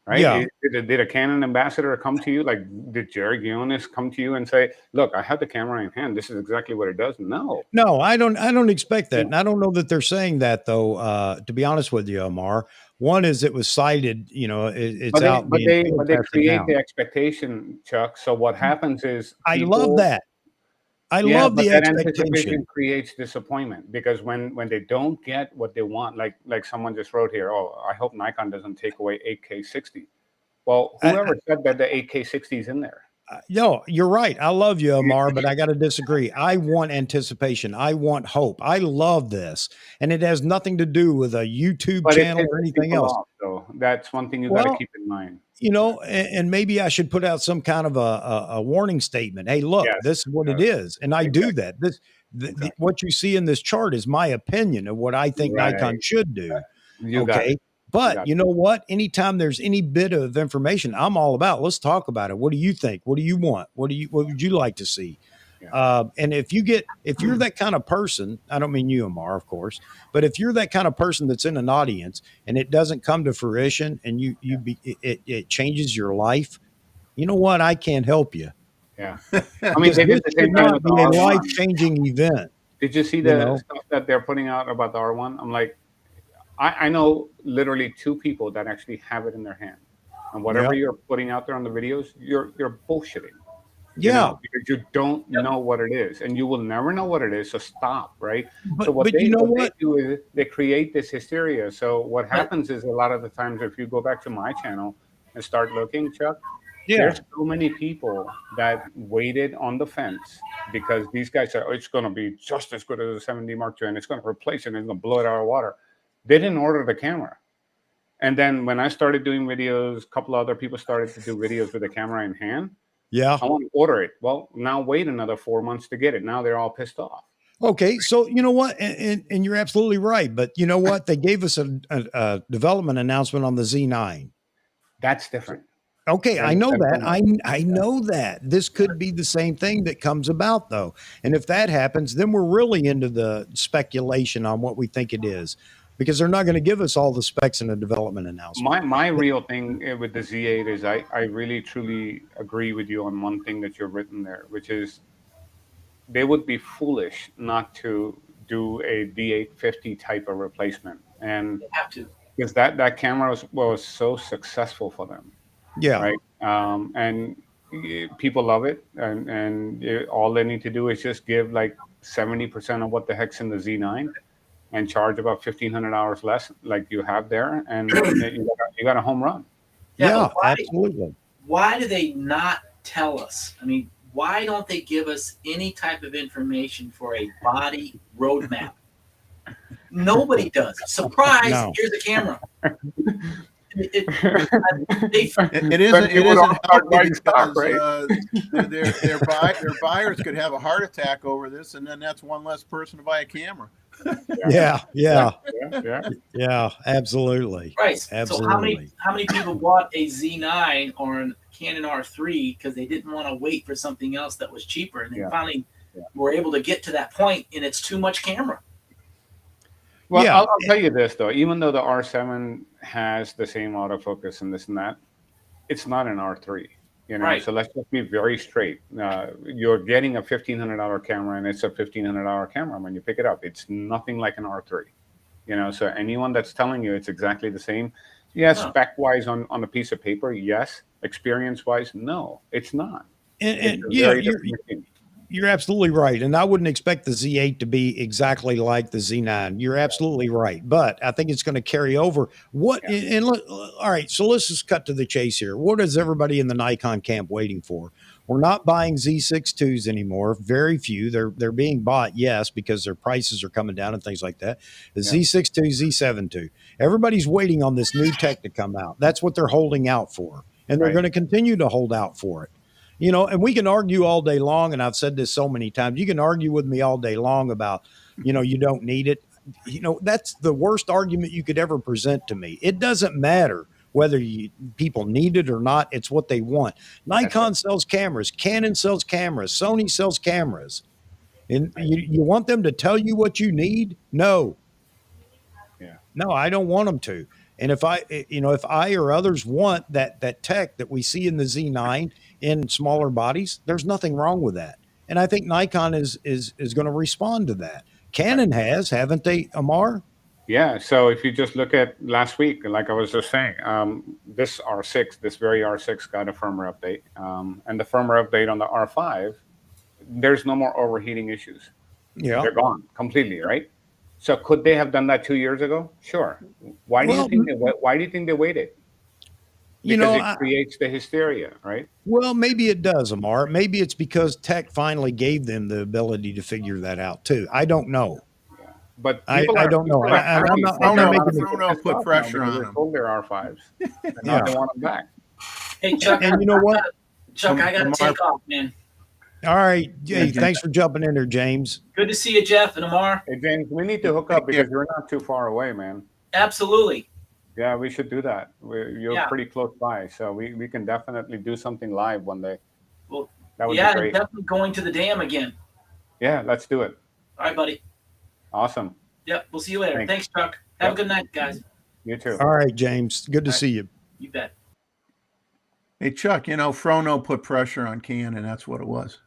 Right? Yeah. Did a Canon ambassador come to you? Like, did Jerry Guionis come to you and say, look, I have the camera in hand. This is exactly what it does? No. No, I don't expect that. And I don't know that they're saying that though, to be honest with you, Omar. One is it was cited, it's out being But they tested create now. the expectation, Chuck. So what happens is I love that. I love but the that expectation. anticipation creates disappointment because when they don't get what they want, like someone just wrote here, oh, I hope Nikon doesn't take away 8K 60. Well, whoever said that the 8K 60 is in there? No, you're right. I love you, Omar, but I got to disagree. I want anticipation. I want hope. I love this. And it has nothing to do with a YouTube channel or anything else. So that's one thing you got to keep in mind. And maybe I should put out some kind of a warning statement. Hey, look, this is what it is. And I do that. What you see in this chart is my opinion of what I think Nikon should do. Okay. But you know what? Anytime there's any bit of information, I'm all about, let's talk about it. What do you think? What do you want? What would you like to see? And if you're that kind of person, I don't mean you, Omar, of course, but if you're that kind of person that's in an audience and it doesn't come to fruition and it changes your life, you know what? I can't help you. Yeah. I mean, they did the same thing with the R1. R1. A life-changing event. Did you see the stuff that they're putting out about the R1? I'm like, I know literally 2 people that actually have it in their hand. And whatever you're putting out there on the videos, you're bullshitting. Yeah. Because you don't know what it is. And you will never know what it is. So stop, right? But, so what they do is they create this hysteria. So what happens is a lot of the times if you go back to my channel and start looking, Chuck, there's so many people that waited on the fence because these guys said, oh, it's going to be just as good as a 7D Mark II and it's going to replace it and it's going to blow it out of water. They didn't order the camera. And then when I started doing videos, a couple of other people started to do videos with the camera in hand. Yeah. I want to order it. Well, now wait another 4 months to get it. Now they're all pissed off. Okay. So you know what? And you're absolutely right. But you know what? They gave us a development announcement on the Z9. That's different. Okay, I know that. I know that. This could be the same thing that comes about, though. And if that happens, then we're really into the speculation on what we think it is, because they're not going to give us all the specs in a development announcement. My real thing with the Z8 is I really, truly agree with you on one thing that you've written there, which is they would be foolish not to do a D850 type of replacement. And they have to. Because that camera was so successful for them. Yeah. Right. And people love it. And all they need to do is just give like 70% of what the heck's in the Z9 and charge about $1,500 less like you have there. And you got a home run. Yeah, absolutely. Why do they not tell us? I mean, why don't they give us any type of information for a body roadmap? Nobody does. Surprise, here's a camera. It isn't healthy because their buyers could have a heart attack over this, and then that's one less person to buy a camera. Yeah, absolutely. Right. Absolutely. So how many people bought a Z9 or a Canon R3 because they didn't want to wait for something else that was cheaper, and they finally were able to get to that point, and it's too much camera. Well, I'll tell you this, though. Even though the R7 has the same autofocus and this and that, it's not an R3. So let's just be very straight. You're getting a $1,500 camera, and it's a $1,500 camera when you pick it up. It's nothing like an R3. So anyone that's telling you it's exactly the same, yes, spec-wise on a piece of paper, yes. Experience-wise, no, it's not. And you're absolutely right. And I wouldn't expect the Z8 to be exactly like the Z9. You're absolutely right. But I think it's going to carry over. All right, so let's just cut to the chase here. What is everybody in the Nikon camp waiting for? We're not buying Z6 IIs anymore. Very few. They're being bought, yes, because their prices are coming down and things like that. The Z6 II, Z7 II. Everybody's waiting on this new tech to come out. That's what they're holding out for. And they're going to continue to hold out for it. And we can argue all day long, and I've said this so many times, you can argue with me all day long about, you don't need it. That's the worst argument you could ever present to me. It doesn't matter whether people need it or not. It's what they want. Nikon sells cameras, Canon sells cameras, Sony sells cameras, and you want them to tell you what you need? No. Yeah. No, I don't want them to. And if I or others want that tech that we see in the Z9 in smaller bodies, there's nothing wrong with that. And I think Nikon is going to respond to that. Canon has, haven't they, Amar? Yeah. So if you just look at last week, like I was just saying, this R6, this very R6 got a firmware update. And the firmware update on the R5, there's no more overheating issues. Yeah. They're gone completely, right? So could they have done that 2 years ago? Sure. Why do you think they waited? Because it creates the hysteria, right? Well, maybe it does, Amar. Maybe it's because tech finally gave them the ability to figure that out too. I don't know. Yeah. But I don't know. I'm not making put pressure on them. Sold their R5s. And now they want them back. Hey, Chuck. And you know what? Chuck, I got to take off, man. All right. Hey, thanks for jumping in there, James. Good to see you, Jeff and Amar. Hey, James, we need to hook up because you're not too far away, man. Absolutely. Yeah, we should do that. You're pretty close by, so we can definitely do something live one day. Well, that would be great. And definitely going to the dam again. Yeah, let's do it. All right, buddy. Awesome. Yep, we'll see you later. Thanks, Chuck. Have a good night, guys. You too. All right, James. Good to see you. You bet. Hey, Chuck, Frono put pressure on Canon. That's what it was.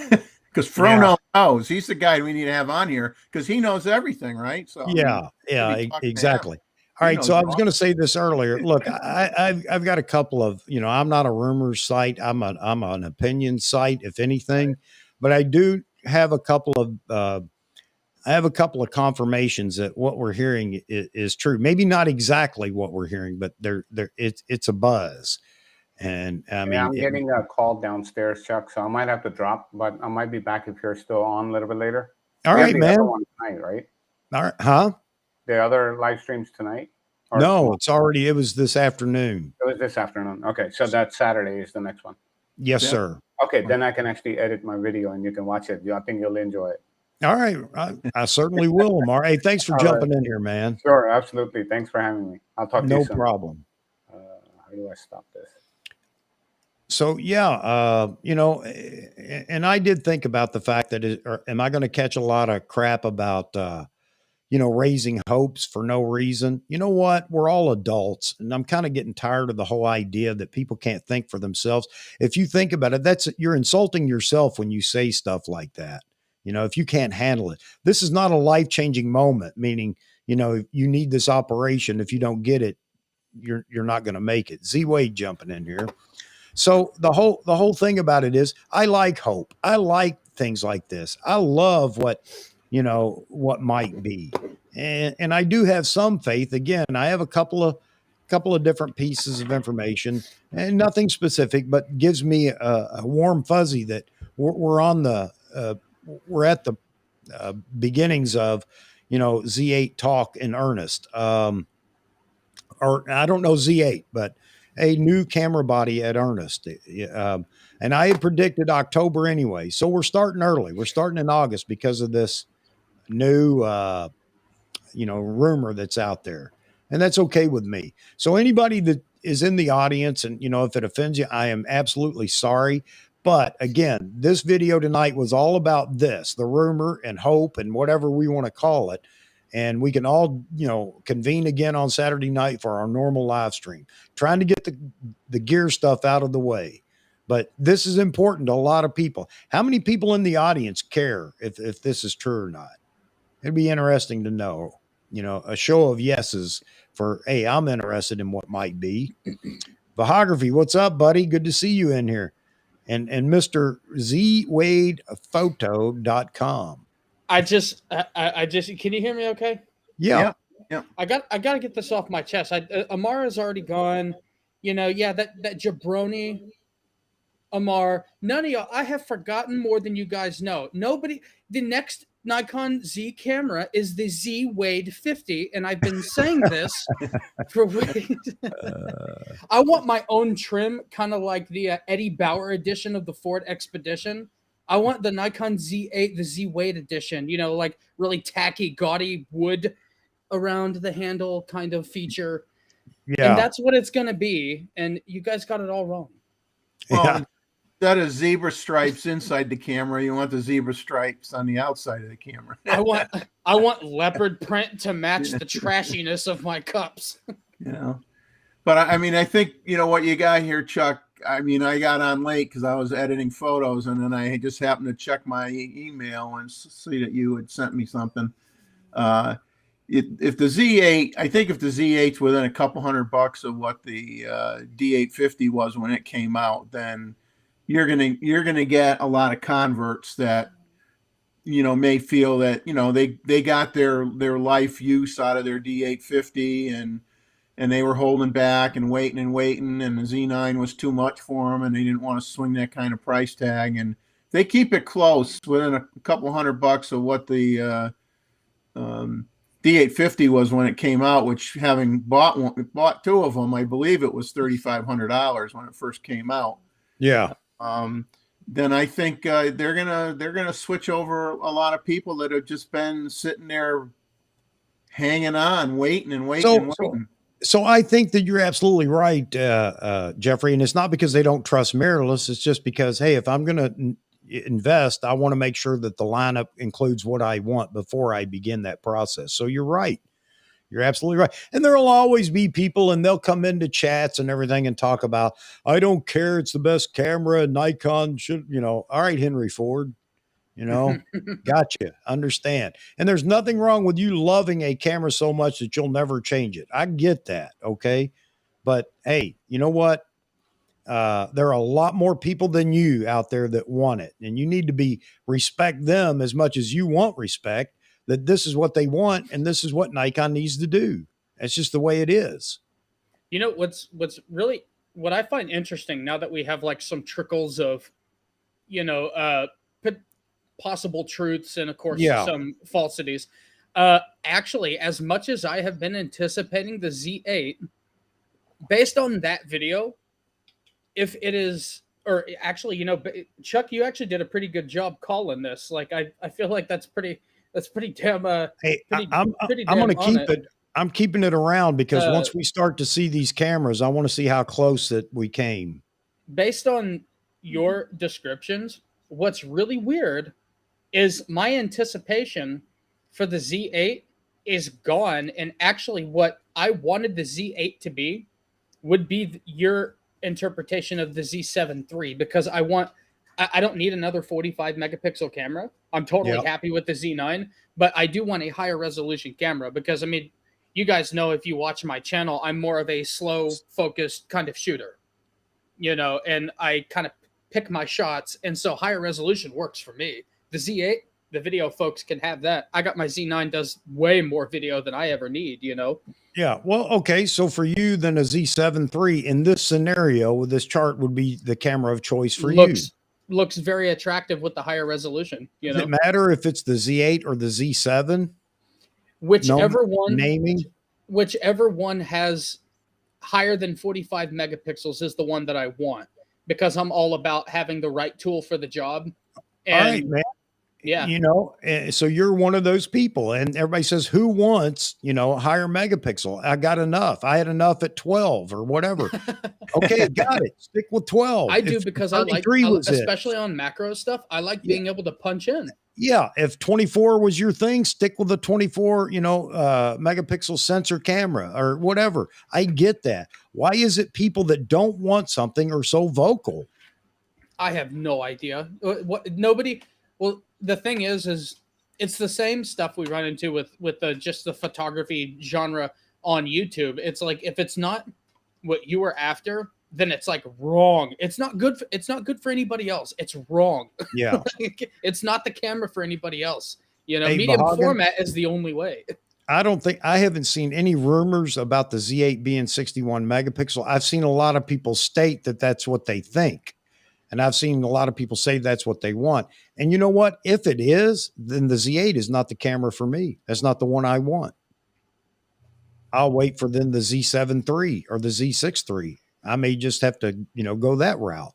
Because Frono knows. He's the guy we need to have on here because he knows everything, right? So exactly. All right, so I was going to say this earlier. Look, I've got a couple of, I'm not a rumors site. I'm an opinion site, if anything, but I do have a couple of confirmations that what we're hearing is true. Maybe not exactly what we're hearing, but it's a buzz. And I mean, I'm getting a call downstairs, Chuck, so I might have to drop, but I might be back if you're still on a little bit later. All right, man. Tonight, right? All right, huh? The other live streams tonight? No, it was this afternoon. It was this afternoon. Okay, so that Saturday is the next one. Yes, sir. Okay, then I can actually edit my video and you can watch it. I think you'll enjoy it. All right. I certainly will, Amar. Hey, thanks for jumping in here, man. Sure, absolutely. Thanks for having me. I'll talk to you soon. No problem. How do I stop this? So, and I did think about the fact that, am I going to catch a lot of crap about, raising hopes for no reason? You know what? We're all adults, and I'm kind of getting tired of the whole idea that people can't think for themselves. If you think about it, you're insulting yourself when you say stuff like that. If you can't handle it, this is not a life-changing moment, meaning, you need this operation. If you don't get it, you're not going to make it. Z-Wade jumping in here. So the whole thing about it is I like hope. I like things like this. I love what might be. And I do have some faith. Again, I have a couple of different pieces of information and nothing specific, but gives me a warm fuzzy that we're at the beginnings of, Z8 talk in earnest. Or I don't know Z8, but a new camera body at Ernest. And I had predicted October anyway. So we're starting early. We're starting in August because of this new, rumor that's out there. And that's okay with me. So anybody that is in the audience and, if it offends you, I am absolutely sorry. But again, this video tonight was all about this, the rumor and hope and whatever we want to call it. And we can all, convene again on Saturday night for our normal live stream, trying to get the gear stuff out of the way. But this is important to a lot of people. How many people in the audience care if this is true or not? It'd be interesting to know, a show of yeses for, hey, I'm interested in what might be. Vahography, what's up, buddy? Good to see you in here. And Mr. ZWadePhoto.com. I just, can you hear me okay? Yeah. I got to get this off my chest. Amara's already gone, that jabroni Amar, none of y'all, I have forgotten more than you guys know. The next Nikon Z camera is the Z850, and I've been saying this for weeks. I want my own trim, kind of like the Eddie Bauer edition of the Ford Expedition. I want the Nikon Z8, the Z8 edition, like really tacky, gaudy wood around the handle kind of feature. Yeah. And that's what it's going to be. And you guys got it all wrong. Well, Yeah. instead of zebra stripes inside the camera, you want the zebra stripes on the outside of the camera. I want leopard print to match the trashiness of my cups. You know, but I mean, I think, you know, what you got here, Chuck. I mean, I got on late because I was editing photos, and then I just happened to check my email and see that you had sent me something. If the Z8, I think if the Z8's within a couple $100 of what the D850 was when it came out, then you're gonna get a lot of converts that, you know, may feel that, you know, they got their life use out of their D850 and they were holding back and waiting, and the Z9 was too much for them, and they didn't want to swing that kind of price tag. And they keep it close within a couple $100 of what the D850 was when it came out, which, having bought two of them, I believe it was $3,500 when it first came out. Yeah. Then I think they're gonna switch over a lot of people that have just been sitting there hanging on, waiting and waiting. So I think that you're absolutely right, Jeffrey. And it's not because they don't trust mirrorless. It's just because, hey, if I'm going to invest, I want to make sure that the lineup includes what I want before I begin that process. So you're right. You're absolutely right. And there'll always be people, and they'll come into chats and everything and talk about, I don't care, it's the best camera, Nikon should, you know, all right, Henry Ford, you know, gotcha, understand. And there's nothing wrong with you loving a camera so much that you'll never change it. I get that, okay? But hey, you know what? There are a lot more people than you out there that want it, and you need to respect them as much as you want respect, that this is what they want and this is what Nikon needs to do. That's just the way it is. You know, what's really, what I find interesting now that we have like some trickles of, you know, possible truths and of course some falsities. Actually, as much as I have been anticipating the Z8, based on that video, if it is, or actually, you know, Chuck, you actually did a pretty good job calling this. Like, I feel like that's pretty damn. Hey, pretty, I'm going to keep it. I'm keeping it around because once we start to see these cameras, I want to see how close that we came. Based on your descriptions, what's really weird is my anticipation for the Z8 is gone. And actually what I wanted the Z8 to be would be your interpretation of the Z7 III, because I don't need another 45 megapixel camera. I'm totally happy with the Z9, but I do want a higher resolution camera because, I mean, you guys know, if you watch my channel, I'm more of a slow focused kind of shooter, you know, and I kind of pick my shots. And so higher resolution works for me. The Z8, the video folks can have that. I got my Z9 does way more video than I ever need, you know? Yeah. Well, okay. So for you, then a Z7 III in this scenario, this chart would be the camera of choice for you. Looks very attractive with the higher resolution. You know? Does it matter if it's the Z8 or the Z7? Whichever one has higher than 45 megapixels is the one that I want, because I'm all about having the right tool for the job. And, all right, man. Yeah. You know, so you're one of those people, and everybody says, who wants, you know, higher megapixel? I got enough. I had enough at 12 or whatever. Okay. Got it. Stick with 12. I do, because I like, especially on macro stuff, I like being able to punch in. Yeah. If 24 was your thing, stick with the 24, you know, megapixel sensor camera or whatever. I get that. Why is it people that don't want something are so vocal? I have no idea. Well, the thing is it's the same stuff we run into with just the photography genre on YouTube. It's like, if it's not what you were after, then it's like wrong. It's not good for anybody else. It's wrong. Yeah. It's not the camera for anybody else. You know, hey, medium format is the only way. I haven't seen any rumors about the Z8 being 61 megapixel. I've seen a lot of people state that that's what they think. And I've seen a lot of people say that's what they want. And you know what? If it is, then the Z8 is not the camera for me. That's not the one I want. I'll wait for then the Z7 III or the Z6 III. I may just have to, you know, go that route,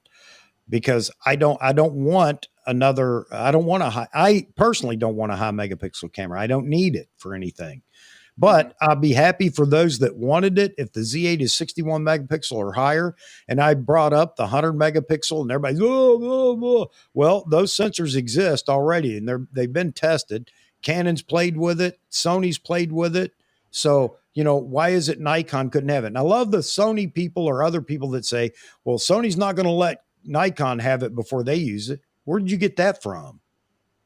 because I don't want I personally don't want a high megapixel camera. I don't need it for anything. But I'll be happy for those that wanted it. If the Z8 is 61 megapixel or higher, and I brought up the 100 megapixel, and everybody's, well, those sensors exist already, and they've been tested. Canon's played with it. Sony's played with it. So, why is it Nikon couldn't have it? And I love the Sony people or other people that say, well, Sony's not going to let Nikon have it before they use it. Where did you get that from?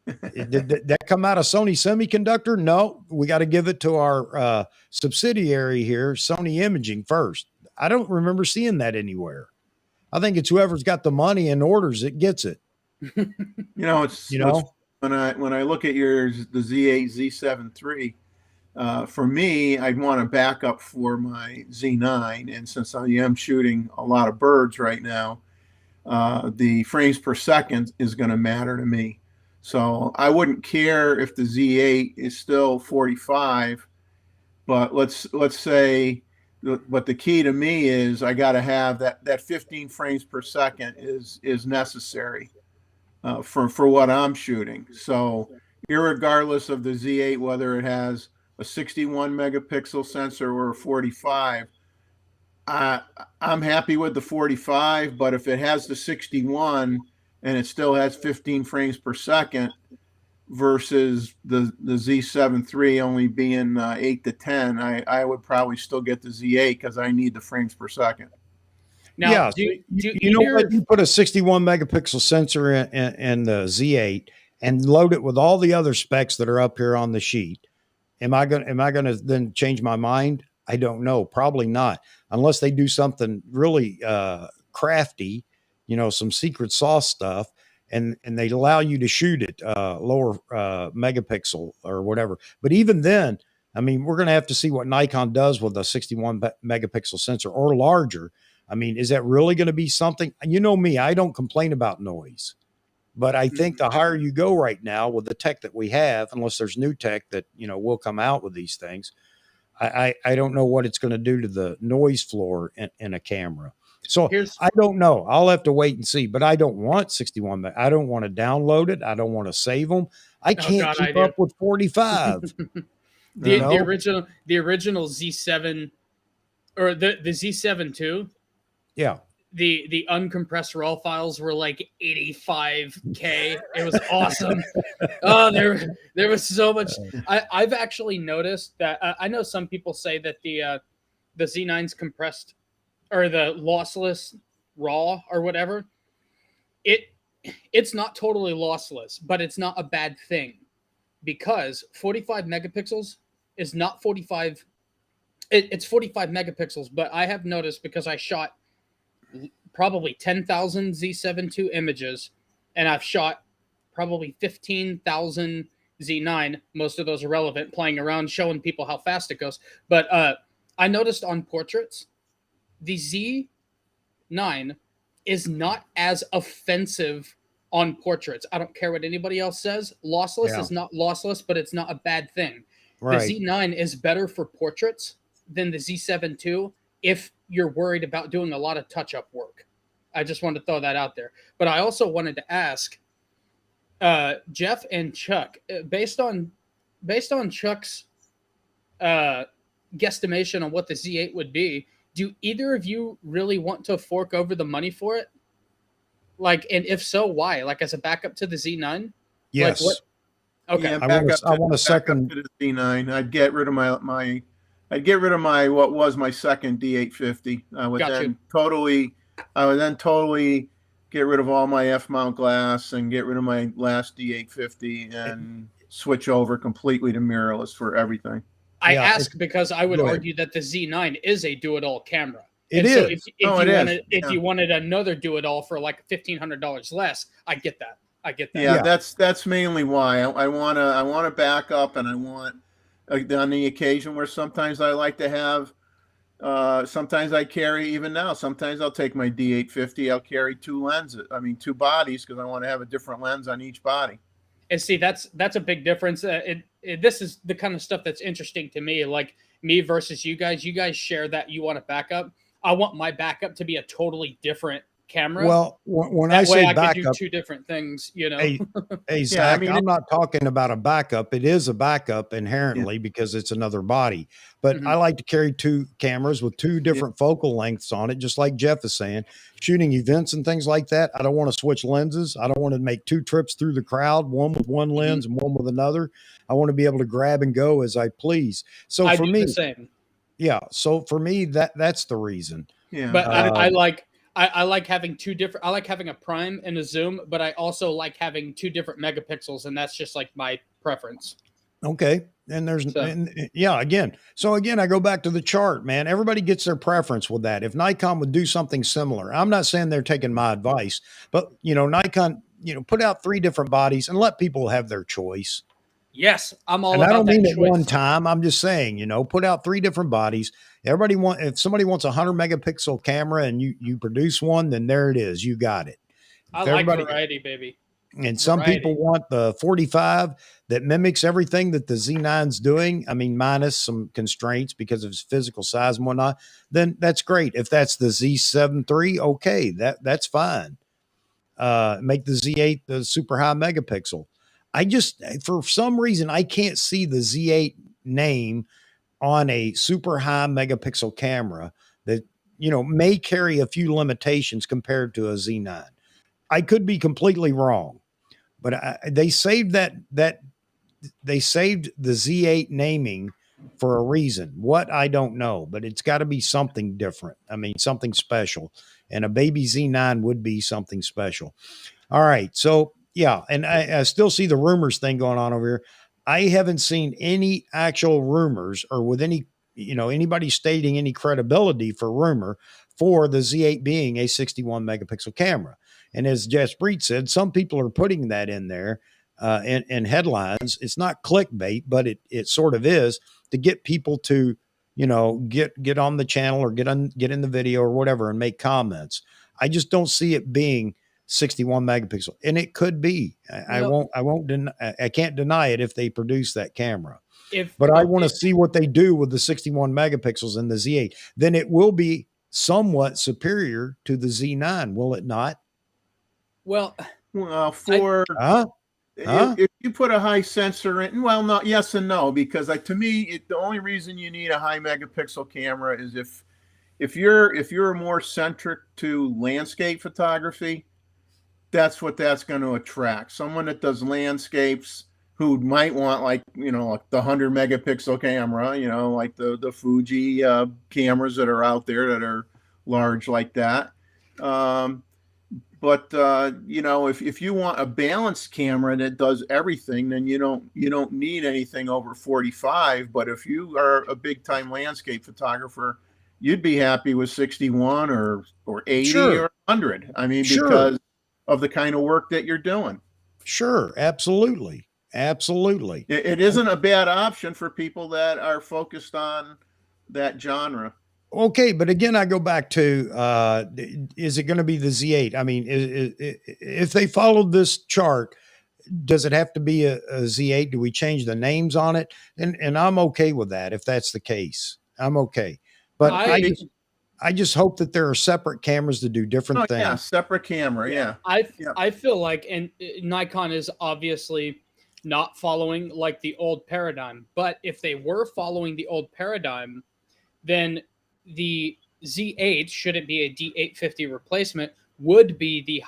Did that come out of Sony Semiconductor? No, we got to give it to our subsidiary here, Sony Imaging, first. I don't remember seeing that anywhere. I think it's whoever's got the money and orders it gets it. When I look at the Z8 Z7 III, for me, I'd want a backup for my Z9, and since I am shooting a lot of birds right now, the frames per second is going to matter to me. So I wouldn't care if the Z8 is still 45, but let's say, but the key to me is I got to have that 15 frames per second is necessary for what I'm shooting. So irregardless of the Z8, whether it has a 61 megapixel sensor or a 45, I'm happy with the 45, but if it has the 61 and it still has 15 frames per second versus the Z7 III only being 8 to 10, I would probably still get the Z8 because I need the frames per second. Now, you put a 61 megapixel sensor in the Z8 and load it with all the other specs that are up here on the sheet. Am I going to then change my mind? I don't know. Probably not, unless they do something really crafty, some secret sauce stuff, and they allow you to shoot it lower megapixel or whatever. But even then, I mean, we're going to have to see what Nikon does with a 61 megapixel sensor or larger. I mean, is that really going to be something? You know me, I don't complain about noise. But I think the higher you go right now with the tech that we have, unless there's new tech that, will come out with these things, I don't know what it's going to do to the noise floor in a camera. So I don't know. I'll have to wait and see. But I don't want 61. I don't want to download it. I don't want to save them. I can't keep up with 45. The original Z7 or the Z7 II. Yeah. The uncompressed raw files were like 85K. It was awesome. Oh, there was so much. I've actually noticed that. I know some people say that the Z9's compressed or the lossless raw or whatever. It's not totally lossless, but it's not a bad thing because 45 megapixels is not 45. It's 45 megapixels, but I have noticed because I shot probably 10,000 Z7 II images, and I've shot probably 15,000 Z9. Most of those are relevant, playing around, showing people how fast it goes. But I noticed on portraits, the Z9 is not as offensive on portraits. I don't care what anybody else says. Lossless is not lossless, but it's not a bad thing. Right. The Z9 is better for portraits than the Z7 II if you're worried about doing a lot of touch-up work. I just wanted to throw that out there. But I also wanted to ask Jeff and Chuck, based on Chuck's guesstimation on what the Z8 would be, do either of you really want to fork over the money for it? Like, and if so, why? Like as a backup to the Z9? Yes. Like what? Okay. Yeah, I want a second to the Z9. I'd get rid of my what was my second D850. I would then totally get rid of all my F-mount glass and get rid of my last D850 and switch over completely to mirrorless for everything. I ask because I would argue that the Z9 is a do-it-all camera. It is. So if you wanted another do-it-all for like $1,500 less, I get that. Yeah, that's mainly why I want to back up, and I want on the occasion where sometimes I like to have. Sometimes I carry, even now, sometimes I'll take my D850. I'll carry two bodies because I want to have a different lens on each body. And see, that's a big difference. This is the kind of stuff that's interesting to me. Like me versus you guys. You guys share that you want a backup. I want my backup to be a totally different camera. Well, when I That way say I could do backup, two different things, you know. hey, hey Yeah, I Zach, mean, I'm not talking about a backup. It is a backup inherently because it's another body. But Mhm. I like to carry two cameras with two different focal lengths on it, just like Jeff is saying. Shooting events and things like that, I don't want to switch lenses. I don't want to make two trips through the crowd, one with one lens and one with another. I want to be able to grab and go as I please. So I for do me, the same. yeah. So for me, that's the reason. yeah. But Uh, I like having two different. I like having a prime and a zoom, but I also like having two different megapixels, and that's just like my preference. Okay. And there's, So and yeah, again. So again, I go back to the chart, man. Everybody gets their preference with that. If Nikon would do something similar, I'm not saying they're taking my advice, but Nikon, put out 3 different bodies and let people have their choice. yes, I'm all And I about don't that mean at one choice. time. I'm just saying, put out 3 different bodies. If somebody wants a 100 megapixel camera and you produce one, then there it is. You got it. I If like everybody, variety, baby. and some people want the 45 that mimics everything that the Z9's doing. I mean, minus some constraints because of its physical size and whatnot. Then that's great. If that's the Z7 III, okay, that's fine. Make the Z8 the super high megapixel. I just, for some reason, I can't see the Z8 name on a super high megapixel camera that may carry a few limitations compared to a Z9. I could be completely wrong, but they saved they saved the Z8 naming for a reason. What, I don't know, but it's got to be something different. I mean, something special, and a baby Z9 would be something special. All right, so yeah, and I still see the rumors thing going on over here. I haven't seen any actual rumors or with any anybody stating any credibility for rumor for the Z8 being a 61 megapixel camera. And as Jess Breed said, some people are putting that in there in headlines. It's not clickbait, but it sort of is to get people to get on the channel or get in the video or whatever and make comments. I just don't see it being 61 megapixel, and it could be. I can't deny it if they produce that camera. But I want to see what they do with the 61 megapixels in the Z8. Then it will be somewhat superior to the Z9, will it not? Well, if you put a high sensor in, well, no, yes and no, because to me, the only reason you need a high megapixel camera is if you're more centric to landscape photography, that's what that's going to attract. Someone that does landscapes who might want like the 100 megapixel camera, like the Fuji cameras that are out there that are large like that. But if you want a balanced camera that does everything, then you don't need anything over 45. But if you are a big time landscape photographer, you'd be happy with 61 or 80 or 100. I mean, because of the kind of work that you're doing. Sure, absolutely. Absolutely. It isn't a bad option for people that are focused on that genre. Okay, but again, I go back to, is it going to be the Z8? I mean, if they followed this chart, does it have to be a Z8? Do we change the names on it? And I'm okay with that if that's the case. I'm okay. But I just hope that there are separate cameras to do different things. Yeah, separate camera. Yeah. I feel like, and Nikon is obviously not following like the old paradigm, but if they were following the old paradigm, then the Z8, should it be a D850 replacement, would be the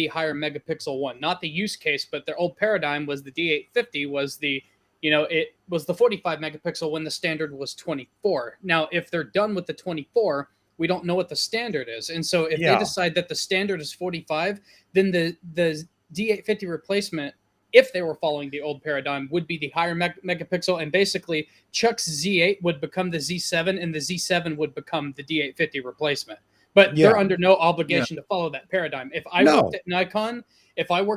higher megapixel one. Not the use case, but their old paradigm was the D850 was it was the 45 megapixel when the standard was 24. Now, if they're done with the 24, we don't know what the standard is. And so if they decide that the standard is 45, then the D850 replacement, if they were following the old paradigm, would be the higher megapixel. And basically, Chuck's Z8 would become the Z7, and the Z7 would become the D850 replacement. But they're under no obligation to follow that paradigm. If I worked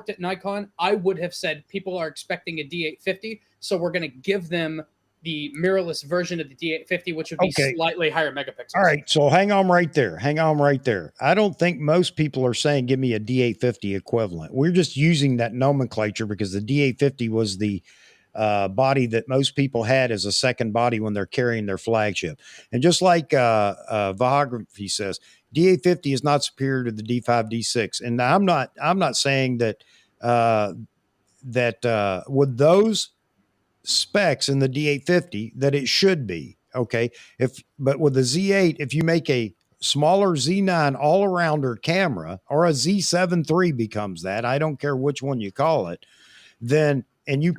at Nikon, I would have said people are expecting a D850, so we're going to give them the mirrorless version of the D850, which would be slightly higher megapixels. All right, so hang on right there. I don't think most people are saying give me a D850 equivalent. We're just using that nomenclature because the D850 was the body that most people had as a second body when they're carrying their flagship. And just like Vahography says, D850 is not superior to the D5, D6. And I'm not saying that with those specs in the D850 that it should be. Okay. But with the Z8, if you make a smaller Z9 all-arounder camera, or a Z7 III becomes that, I don't care which one you call it, then and you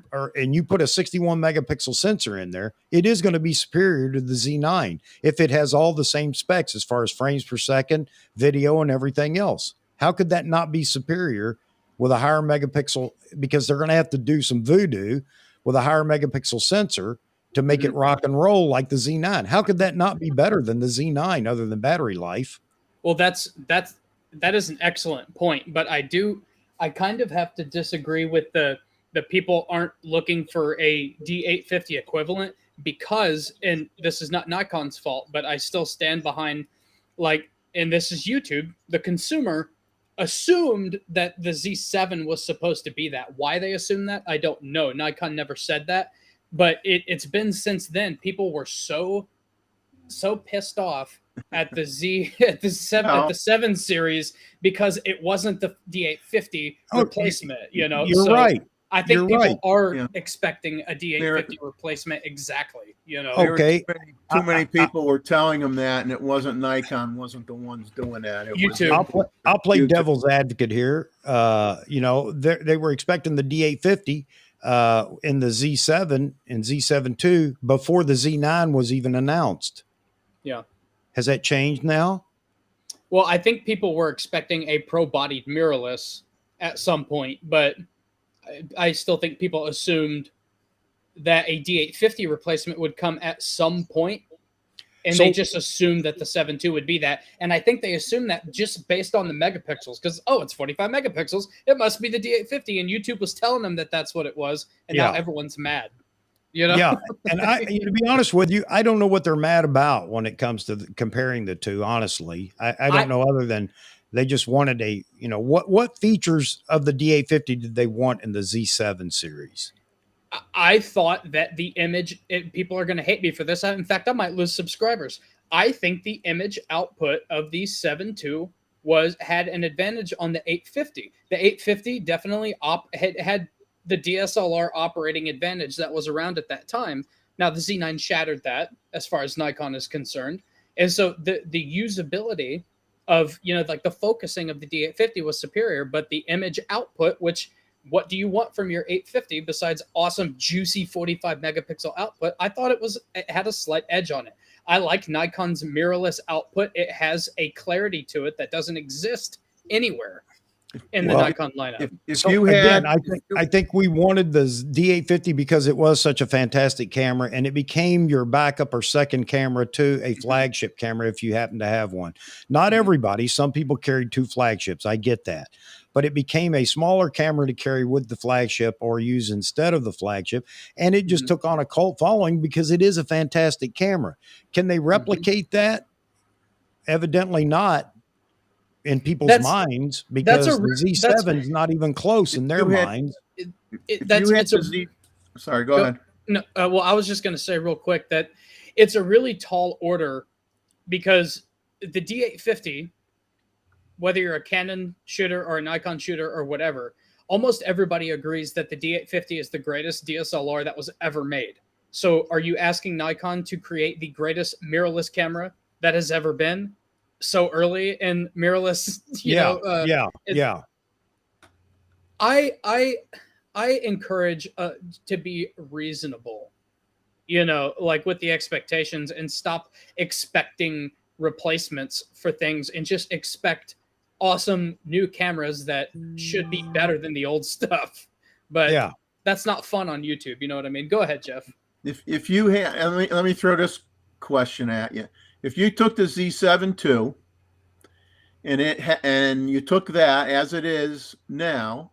put a 61 megapixel sensor in there, it is going to be superior to the Z9 if it has all the same specs as far as frames per second, video, and everything else. How could that not be superior with a higher megapixel? Because they're going to have to do some voodoo with a higher megapixel sensor to make it rock and roll like the Z9. How could that not be better than the Z9 other than battery life? Well, that is an excellent point, but I kind of have to disagree with the people aren't looking for a D850 equivalent, because, and this is not Nikon's fault, but I still stand behind, like, and this is YouTube, the consumer assumed that the Z7 was supposed to be that. Why they assumed that, I don't know. Nikon never said that, but it's been since then. People were so pissed off at the at the 7 series because it wasn't the D850 replacement. You know, you're right. I think people are expecting a D850 replacement exactly, you know. Okay. Too many people were telling them that, and it wasn't Nikon, wasn't the ones doing that. It was YouTube. I'll play YouTube. devil's advocate here. You know, they were expecting the D850 in the Z7 and Z7 II before the Z9 was even announced. Yeah. Has that changed now? Well, I think people were expecting a pro-bodied mirrorless at some point, but I still think people assumed that a D850 replacement would come at some point, and they just assumed that the 7 II would be that. And I think they assumed that just based on the megapixels, because, it's 45 megapixels, it must be the D850, and YouTube was telling them that that's what it was, and now everyone's mad. You know? Yeah. And to be honest with you, I don't know what they're mad about when it comes to comparing the two. Honestly, I don't know, other than they just wanted what features of the D850 did they want in the Z7 series? I thought that the image, people are going to hate me for this. In fact, I might lose subscribers. I think the image output of the 7 II had an advantage on the 850. The 850 definitely had the DSLR operating advantage that was around at that time. Now the Z9 shattered that as far as Nikon is concerned. And so the usability of, like the focusing of the D850 was superior, but the image output, which, what do you want from your 850 besides awesome, juicy 45 megapixel output? I thought it had a slight edge on it. I like Nikon's mirrorless output. It has a clarity to it that doesn't exist anywhere in the Nikon lineup. I think we wanted the D850 because it was such a fantastic camera, and it became your backup or second camera to a flagship camera if you happen to have one. Not everybody. Some people carried 2 flagships. I get that. But it became a smaller camera to carry with the flagship or use instead of the flagship. And it just took on a cult following because it is a fantastic camera. Can they replicate that? Evidently not. In people's minds, because the Z7 is not even close in their minds. Sorry, go ahead. No, well, I was just going to say real quick that it's a really tall order, because the D850, whether you're a Canon shooter or a Nikon shooter or whatever, almost everybody agrees that the D850 is the greatest DSLR that was ever made. So are you asking Nikon to create the greatest mirrorless camera that has ever been so early in mirrorless? I encourage to be reasonable, like with the expectations, and stop expecting replacements for things, and just expect awesome new cameras that should be better than the old stuff. But that's not fun on YouTube. You know what I mean? Go ahead, Jeff. If you had, let me throw this question at you. If you took the Z7 II and you took that as it is now,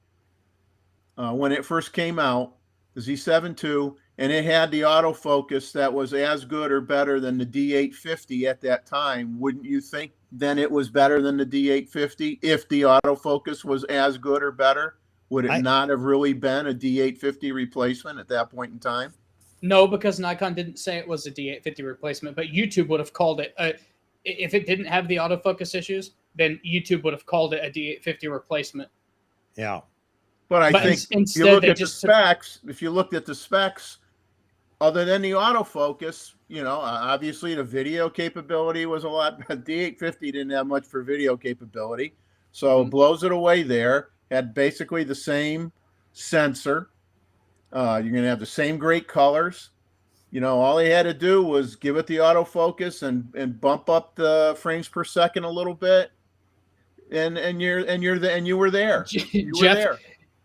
when it first came out, the Z7 II, and it had the autofocus that was as good or better than the D850 at that time, wouldn't you think then it was better than the D850 if the autofocus was as good or better? Would it not have really been a D850 replacement at that point in time? No, because Nikon didn't say it was a D850 replacement, but YouTube would have called it if it didn't have the autofocus issues, then YouTube would have called it a D850 replacement. Yeah. But I think instead you look they at the just took- specs, if you looked at the specs, other than the autofocus, you know, obviously the video capability was a lot. D850 didn't have much for video capability. So blows it away there. Had basically the same sensor. You're going to have the same great colors. You know, all he had to do was give it the autofocus and bump up the frames per second a little bit. And you were there. You were there.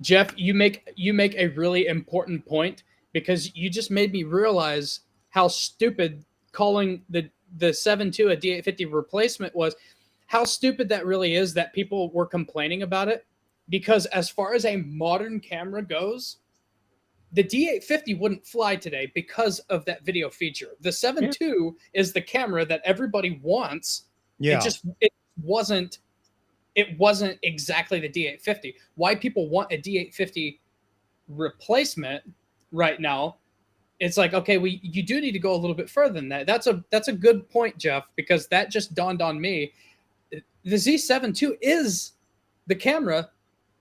Jeff, you make a really important point, because you just made me realize how stupid calling the 7.2 a D850 replacement was. How stupid that really is that people were complaining about it, because as far as a modern camera goes, the D850 wouldn't fly today because of that video feature. The 7.2 is the camera that everybody wants. Yeah. It wasn't exactly the D850. Why people want a D850 replacement right now, it's like, okay, you do need to go a little bit further than that. That's a good point, Jeff, because that just dawned on me. The Z7 II is the camera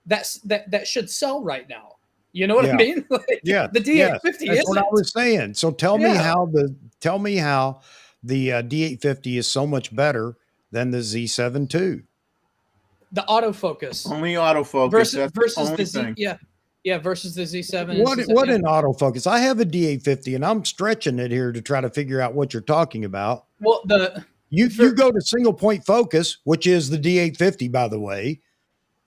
that should sell right now. You know what I mean? Like, yeah. The D850 That's is what I was saying. So tell me how the D850 is so much better than the Z7 II. The autofocus. Only autofocus. Versus the only the Z. thing. Yeah, versus the Z7. What an autofocus. I have a D850 and I'm stretching it here to try to figure out what you're talking about. Well, you go to single point focus, which is the D850, by the way,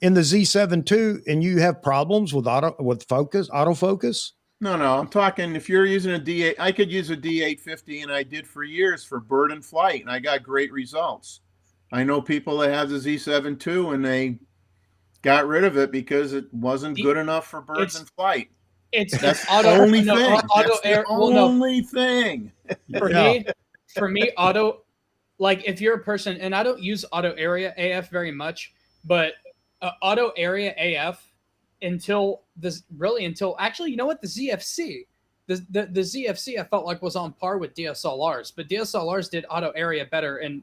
in the Z7 II, and you have problems with autofocus. No, I'm talking if you're using a D8, I could use a D850, and I did for years for bird and flight, and I got great results. I know people that have the Z7 II, and they got rid of it because it wasn't good enough for birds and flight. That's the only thing. That's the only thing. For me, auto, like if you're a person, and I don't use auto area AF very much, but auto area AF until actually, you know what, the ZFC, the ZFC I felt like was on par with DSLRs, but DSLRs did auto area better, and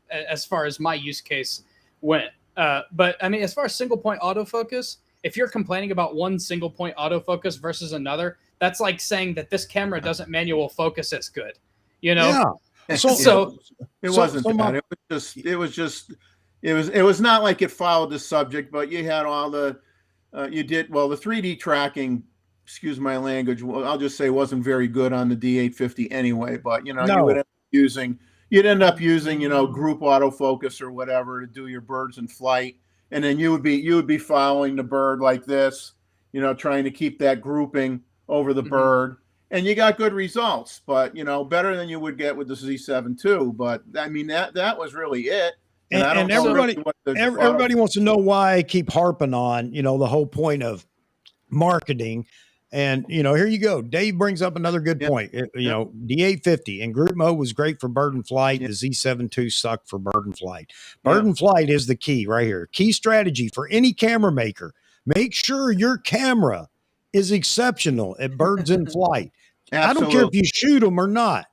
as far as my use case went. But I mean, as far as single point autofocus, if you're complaining about one single point autofocus versus another, that's like saying that this camera doesn't manual focus as good, you know? Yeah. So it wasn't that. It was not like it followed the subject, but you had all the, the 3D tracking, excuse my language, I'll just say wasn't very good on the D850 anyway, but you would you'd end up using, group autofocus or whatever to do your birds in flight. And then you would be following the bird like this, trying to keep that grouping over the bird. And you got good results, but, better than you would get with the Z7 II. But I mean, that was really it. And everybody wants to know why I keep harping on, the whole point of marketing. And, here you go. Dave brings up another good point. D850 and group mode was great for bird and flight. The Z7 II sucked for bird and flight. Bird and flight is the key right here. Key strategy for any camera maker. Make sure your camera is exceptional at birds in flight. I don't care if you shoot them or not,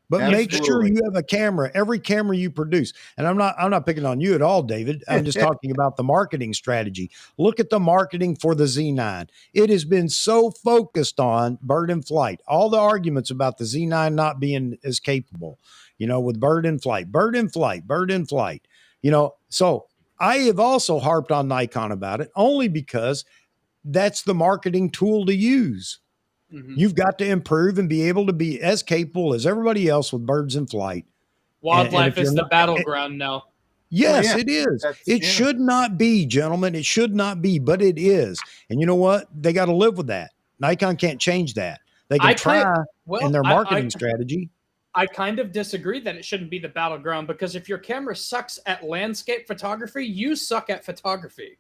but make sure you have a camera, every camera you produce. And I'm not picking on you at all, David. I'm just talking about the marketing strategy. Look at the marketing for the Z9. It has been so focused on bird and flight. All the arguments about the Z9 not being as capable, with bird and flight. So I have also harped on Nikon about it only because that's the marketing tool to use. You've got to improve and be able to be as capable as everybody else with birds in flight. Wildlife is the battleground now. Yes, it is. It should not be, gentlemen. It should not be, but it is. And you know what? They got to live with that. Nikon can't change that. They can try in their marketing strategy. I kind of disagree that it shouldn't be the battleground, because if your camera sucks at landscape photography, you suck at photography.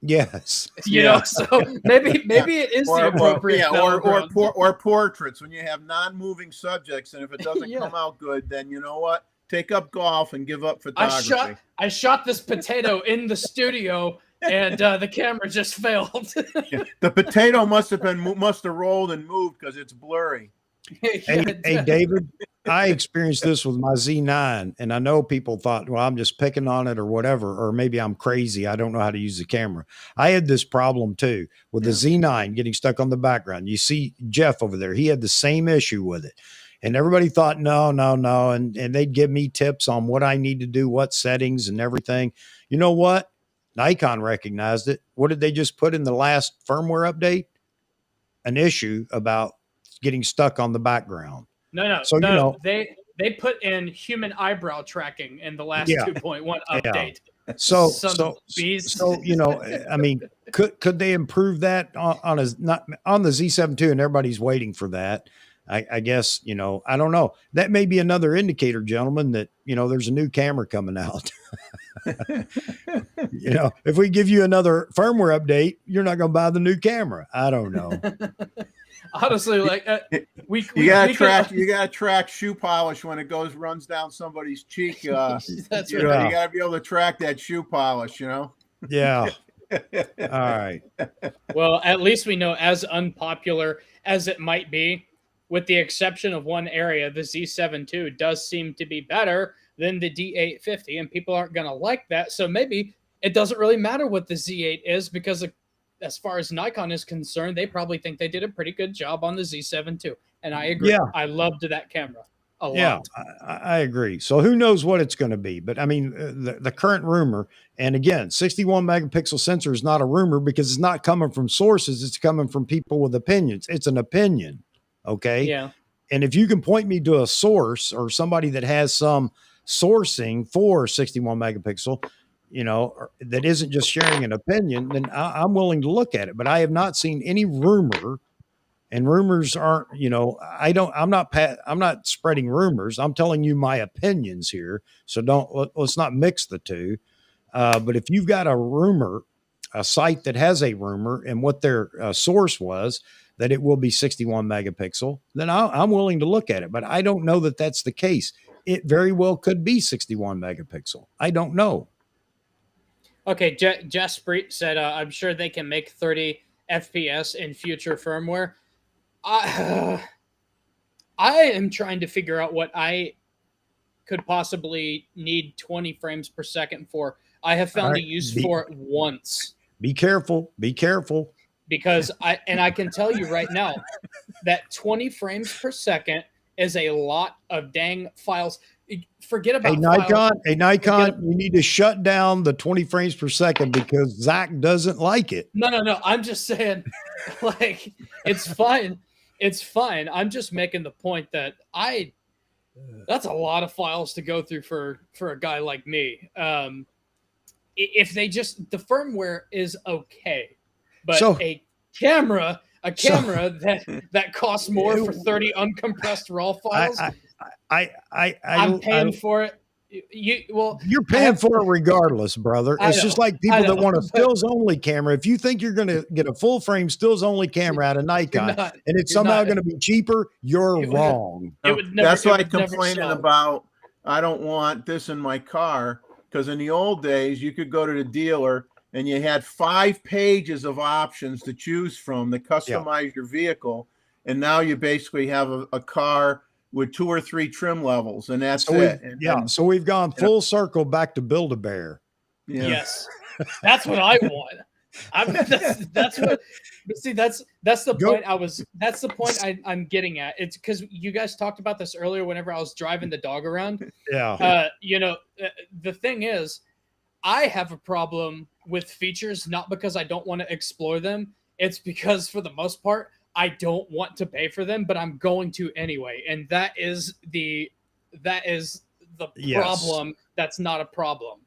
Yes. So maybe it is the appropriate or portraits when you have non-moving subjects, and if it doesn't come out good, then you know what? Take up golf and give up photography. I shot this potato in the studio, and the camera just failed. The potato must have rolled and moved because it's blurry. Hey, David, I experienced this with my Z9, and I know people thought, well, I'm just picking on it or whatever, or maybe I'm crazy. I don't know how to use the camera. I had this problem too with the Z9 getting stuck on the background. You see Jeff over there, he had the same issue with it. And everybody thought, no. And they'd give me tips on what I need to do, what settings and everything. You know what? Nikon recognized it. What did they just put in the last firmware update? An issue about getting stuck on the background. No. So, you know, they put in human eyebrow tracking in the last 2.1 update. Yeah. So, you know, I mean, could they improve that on the Z7 II, and everybody's waiting for that. I guess, you know, I don't know. That may be another indicator, gentlemen, that, you know, there's a new camera coming out. You know, if we give you another firmware update, you're not going to buy the new camera. I don't know. Honestly, like you gotta track shoe polish when it runs down somebody's cheek. That's right. You gotta be able to track that shoe polish, you know? Yeah. All right. Well, at least we know, as unpopular as it might be, with the exception of one area, the Z7 II does seem to be better than the D850, and people aren't going to like that. So maybe it doesn't really matter what the Z8 is, because as far as Nikon is concerned, they probably think they did a pretty good job on the Z7 II. And I agree. Yeah. I loved that camera a lot. Yeah, I agree. So who knows what it's going to be? But I mean, the current rumor, and again, 61 megapixel sensor is not a rumor because it's not coming from sources. It's coming from people with opinions. It's an opinion. Okay. Yeah. And if you can point me to a source or somebody that has some sourcing for 61 megapixel, you know, that isn't just sharing an opinion, then I'm willing to look at it. But I have not seen any rumor, and rumors aren't, you know, I'm not spreading rumors. I'm telling you my opinions here. So let's not mix the two. But if you've got a rumor, a site that has a rumor and what their source was, that it will be 61 megapixel, then I'm willing to look at it. But I don't know that that's the case. It very well could be 61 megapixel. I don't know. Okay, Jaspreet said, I'm sure they can make 30 FPS in future firmware. I am trying to figure out what I could possibly need 20 frames per second for. I have found a use for it once. Be careful. Be careful. Because I can tell you right now that 20 frames per second is a lot of dang files. Forget about Nikon, you need to shut down the 20 frames per second because Zach doesn't like it. No. I'm just saying, like, it's fine. It's fine. I'm just making the point that that's a lot of files to go through for a guy like me. If they the firmware is okay. But a camera that costs more for 30 uncompressed raw files. I'm paying for it. You're paying for it regardless, brother. It's just like people that want a stills only camera. If you think you're going to get a full frame stills only camera out of Nikon and it's somehow going to be cheaper, you're wrong. That's like complaining about, I don't want this in my car, because in the old days you could go to the dealer and you had 5 pages of options to choose from that customize your vehicle. And now you basically have a car with 2 or 3 trim levels, and that's it. So we've gone full circle back to Build-A-Bear. Yeah. Yes. That's what I want. That's what, but see, that's the point that's the point I'm getting at. It's because you guys talked about this earlier whenever I was driving the dog around. Yeah. The thing is, I have a problem with features, not because I don't want to explore them. It's because for the most part, I don't want to pay for them, but I'm going to anyway. And that is the problem. That's not a problem.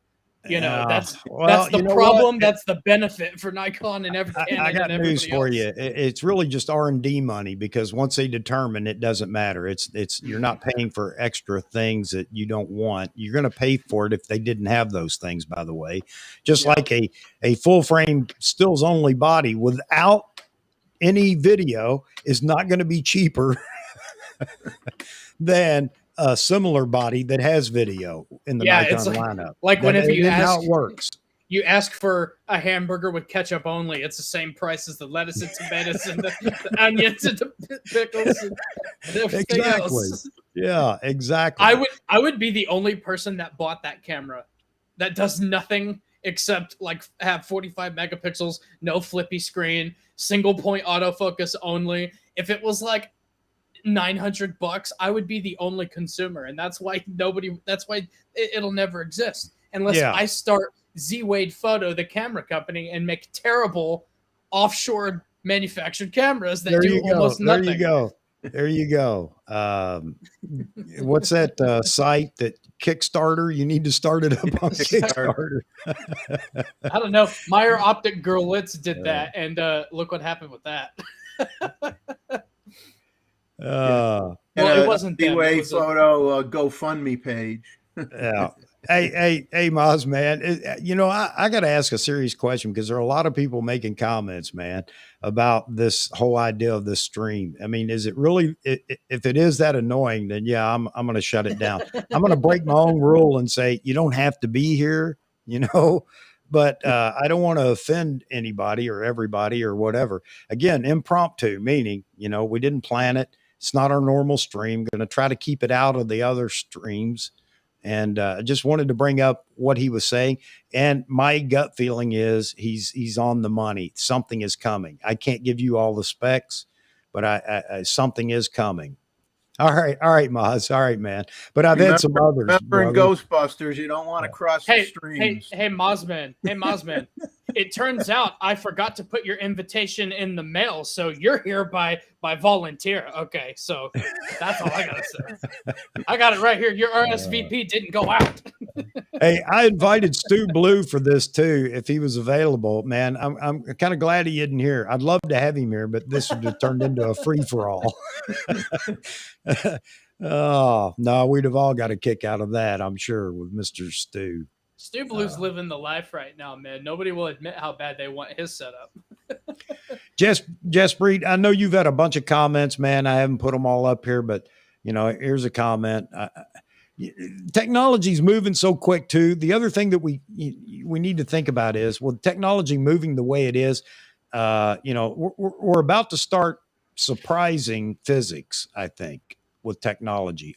That's the problem. That's the benefit for Nikon and everything. I got news for you. It's really just R&D money, because once they determine, it doesn't matter. It's you're not paying for extra things that you don't want. You're going to pay for it if they didn't have those things, by the way. Just like a full frame stills only body without any video is not going to be cheaper than a similar body that has video in the Nikon lineup. Like whenever you ask how it works. You ask for a hamburger with ketchup only, it's the same price as the lettuce and tomatoes and the onions and the pickles. and everything Exactly. else. Yeah, exactly. I would be the only person that bought that camera that does nothing except like have 45 megapixels, no flippy screen, single point autofocus only. If it was like $900, I would be the only consumer, and that's why it'll never exist unless Yeah. I start Z8 Photo, the camera company, and make terrible offshore manufactured cameras that do almost There nothing. you go. There you go. What's that site that Kickstarter? You need to start it up on Kickstarter. I don't know. Meyer Optic Girlitz did that, and look what happened with that. Well, it wasn't them. Z8 It was Photo GoFundMe page. Yeah. Hey, Moz, man. I got to ask a serious question because there are a lot of people making comments, man, about this whole idea of this stream. I mean, is it really? If it is that annoying, then yeah, I'm going to shut it down. I'm going to break my own rule and say you don't have to be here, but I don't want to offend anybody or everybody or whatever. Again, impromptu, meaning we didn't plan it. It's not our normal stream. Going to try to keep it out of the other streams. And I just wanted to bring up what he was saying. And my gut feeling is he's on the money. Something is coming. I can't give you all the specs, but I something is coming. All right, Maz. All right, man. But I've had some others. Remember in Ghostbusters, you don't want to cross the streams. Hey, Mozman. It turns out I forgot to put your invitation in the mail, so you're here by volunteer. Okay, so that's all I gotta say. I got it right here. Your RSVP didn't go out. Hey, I invited Stu Blue for this too, if he was available. Man, I'm kind of glad he isn't here. I'd love to have him here, but this would have turned into a free for all. Oh no, we'd have all got a kick out of that, I'm sure, with Mr. Stu. Stu Blue's living the life right now, man. Nobody will admit how bad they want his setup. Jess Breed, I know you've had a bunch of comments, man. I haven't put them all up here, but here's a comment. Technology's moving so quick too. The other thing that we need to think about is, with technology moving the way it is, we're about to start surprising physics, I think, with technology.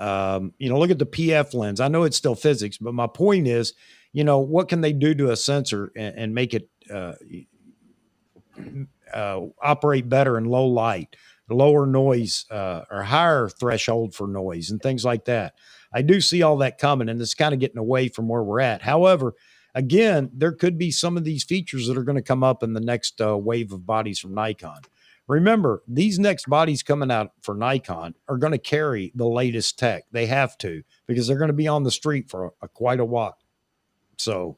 Look at the PF lens. I know it's still physics, but my point is, what can they do to a sensor and make it operate better in low light, lower noise, or higher threshold for noise and things like that. I do see all that coming, and it's kind of getting away from where we're at. However, again, there could be some of these features that are going to come up in the next wave of bodies from Nikon. Remember, these next bodies coming out for Nikon are going to carry the latest tech. They have to, because they're going to be on the street for quite a while. So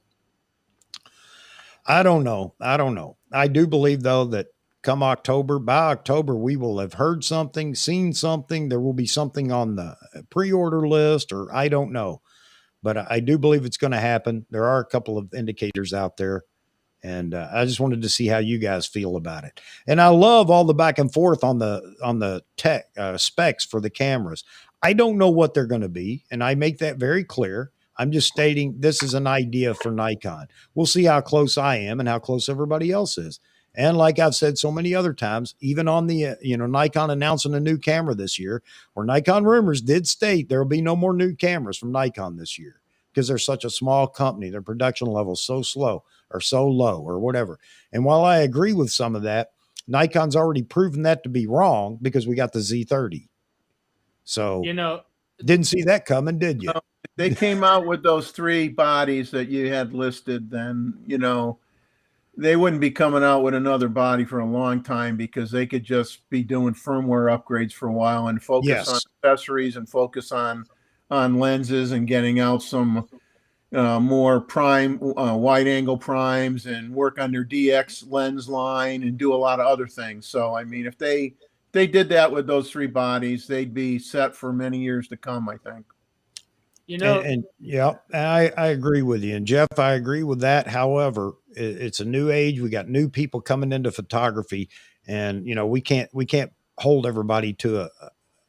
I don't know. I do believe, though, that by October, we will have heard something, seen something. There will be something on the pre-order list, or I don't know. But I do believe it's going to happen. There are a couple of indicators out there. And I just wanted to see how you guys feel about it. And I love all the back and forth on the tech specs for the cameras. I don't know what they're going to be, and I make that very clear. I'm just stating this is an idea for Nikon. We'll see how close I am and how close everybody else is. And like I've said so many other times, even on the Nikon announcing a new camera this year, or Nikon rumors did state there will be no more new cameras from Nikon this year because they're such a small company. Their production level is so slow or so low or whatever. And while I agree with some of that, Nikon's already proven that to be wrong because we got the Z30. So, didn't see that coming, did you? They came out with those 3 bodies that you had listed, then, they wouldn't be coming out with another body for a long time because they could just be doing firmware upgrades for a while and focus on accessories and focus on lenses and getting out some more prime, wide angle primes and work on their DX lens line and do a lot of other things. So, I mean, if they did that with those 3 bodies, they'd be set for many years to come, I think. I agree with you. And Jeff, I agree with that. However, it's a new age. We got new people coming into photography, and, we can't hold everybody to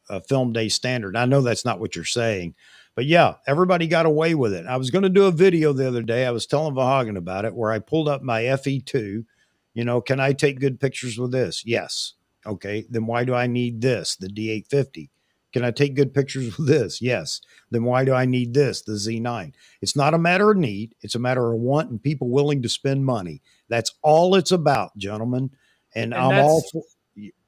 a film day standard. I know that's not what you're saying, but yeah, everybody got away with it. I was going to do a video the other day. I was telling Vahagan about it, where I pulled up my FE2. Can I take good pictures with this? Yes. Okay. Then why do I need this? The D850. Can I take good pictures with this? Yes. Then why do I need this? The Z9. It's not a matter of need. It's a matter of want and people willing to spend money. That's all it's about, gentlemen. And I'm all for,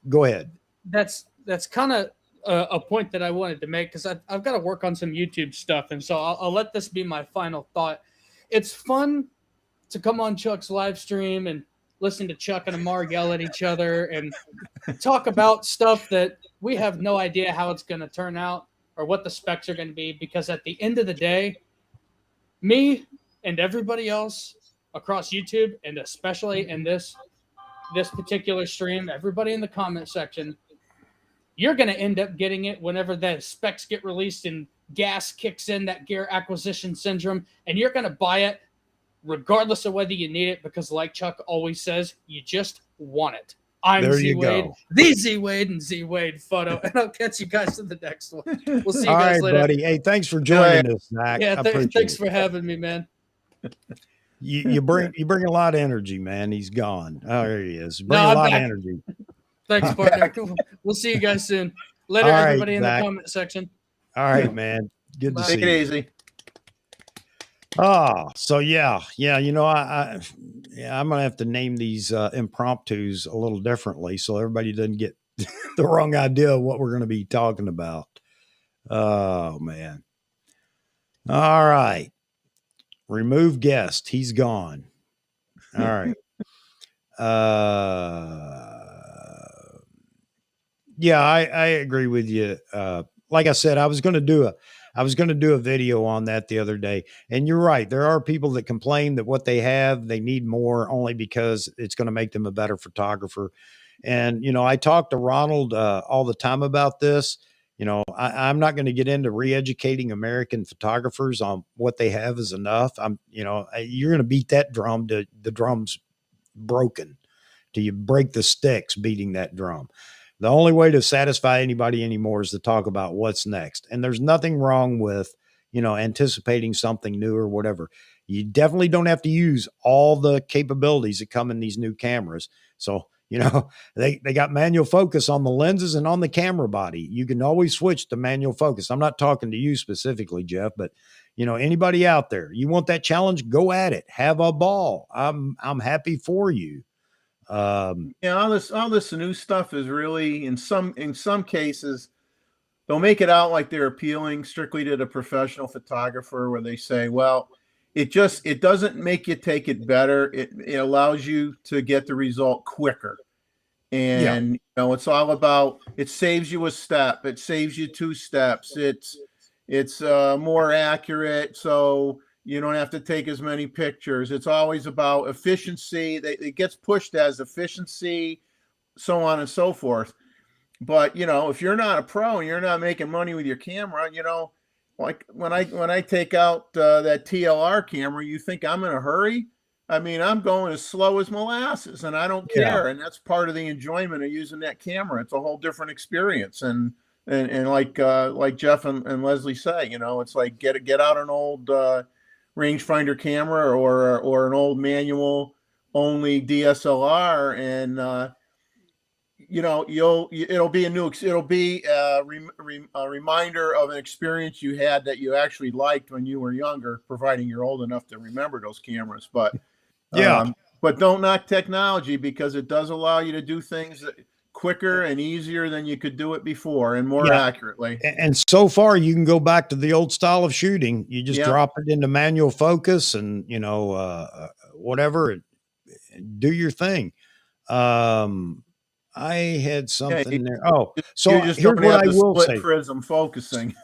go ahead. That's kind of a point that I wanted to make, because I've got to work on some YouTube stuff. And so I'll let this be my final thought. It's fun to come on Chuck's live stream and listen to Chuck and Amar yell at each other and talk about stuff that we have no idea how it's going to turn out or what the specs are going to be, because at the end of the day, me and everybody else across YouTube, and especially in this particular stream, everybody in the comment section, you're going to end up getting it whenever the specs get released and gas kicks in, that gear acquisition syndrome, and you're going to buy it regardless of whether you need it, because like Chuck always says, you just want it. I'm Z Wade, the Z Wade and Z Wade photo, and I'll catch you guys in the next one. We'll see you guys later. Buddy. Hey, thanks for joining us, Zach. Yeah, thanks for having me, man. You bring a lot of energy, man. He's gone. Oh, there he is. Bring a lot of energy. Thanks, partner. We'll see you guys soon. Later, everybody in the comment section. All right, man. Good to see you. Take it easy. Oh, so yeah. You know, I'm gonna have to name these impromptus a little differently so everybody doesn't get the wrong idea of what we're going to be talking about. Oh man. All right. Remove guest. He's gone. All right. Yeah, I agree with you. Like I said, I was going to do a video on that the other day. And you're right. There are people that complain that what they have, they need more only because it's going to make them a better photographer. And, you know, I talk to Ronald all the time about this. You know, I'm not going to get into re-educating American photographers on what they have is enough. You're going to beat that drum to the drum's broken, till you break the sticks beating that drum. The only way to satisfy anybody anymore is to talk about what's next. And there's nothing wrong with, you know, anticipating something new or whatever. You definitely don't have to use all the capabilities that come in these new cameras. So, you know, they got manual focus on the lenses and on the camera body. You can always switch to manual focus. I'm not talking to you specifically, Jeff, but you know, anybody out there, you want that challenge, go at it. Have a ball. I'm happy for you. All this new stuff is really in some cases they'll make it out like they're appealing strictly to the professional photographer, where they say, well, it doesn't make you take it better. It allows you to get the result quicker. And you know, it's all about, it saves you a step, it saves you 2 steps, it's more accurate, so you don't have to take as many pictures. It's always about efficiency. It gets pushed as efficiency, so on and so forth. But, you know, if you're not a pro and you're not making money with your camera, you know, like when I take out that TLR camera, you think I'm in a hurry? I mean, I'm going as slow as molasses, and I don't care. And that's part of the enjoyment of using that camera. It's a whole different experience. And like Jeff and Leslie say, you know, it's like get out an old rangefinder camera or an old manual only DSLR, and you know, it'll be a reminder of an experience you had that you actually liked when you were younger, providing you're old enough to remember those cameras. But but don't knock technology, because it does allow you to do things quicker and easier than you could do it before, and more accurately. And so far, you can go back to the old style of shooting. You just drop it into manual focus and, you know, whatever, do your thing. I had something there. Oh, so here's what I will say. Prism focusing.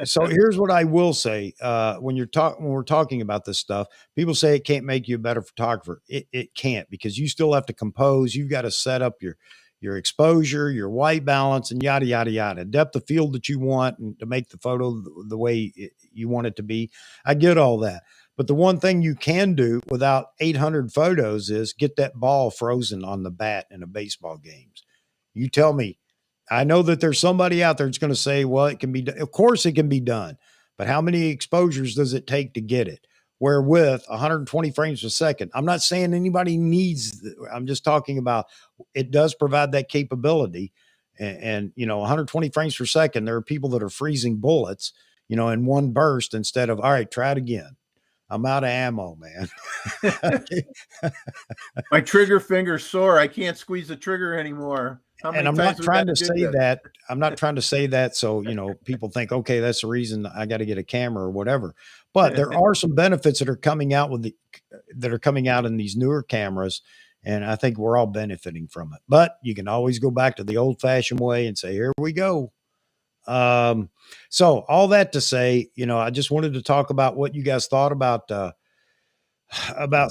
So here's what I will say. When we're talking about this stuff, people say it can't make you a better photographer. It can't, because you still have to compose. You've got to set up your exposure, your white balance, and yada, yada, yada, depth of field that you want, and to make the photo the way you want it to be. I get all that. But the one thing you can do without 800 photos is get that ball frozen on the bat in a baseball games. You tell me. I know that there's somebody out there that's going to say, well, it can be done. Of course it can be done. But how many exposures does it take to get it? wherewith 120 frames per second. I'm not saying anybody needs, I'm just talking about it does provide that capability. And 120 frames per second, there are people that are freezing bullets, in one burst instead of, all right, try it again. I'm out of ammo, man. My trigger finger's sore. I can't squeeze the trigger anymore. And I'm not trying to say that. I'm not trying to say that so, people think, okay, that's the reason I got to get a camera or whatever. But there are some benefits that are coming out in these newer cameras, and I think we're all benefiting from it. But you can always go back to the old-fashioned way and say, here we go. So all that to say, I just wanted to talk about what you guys thought about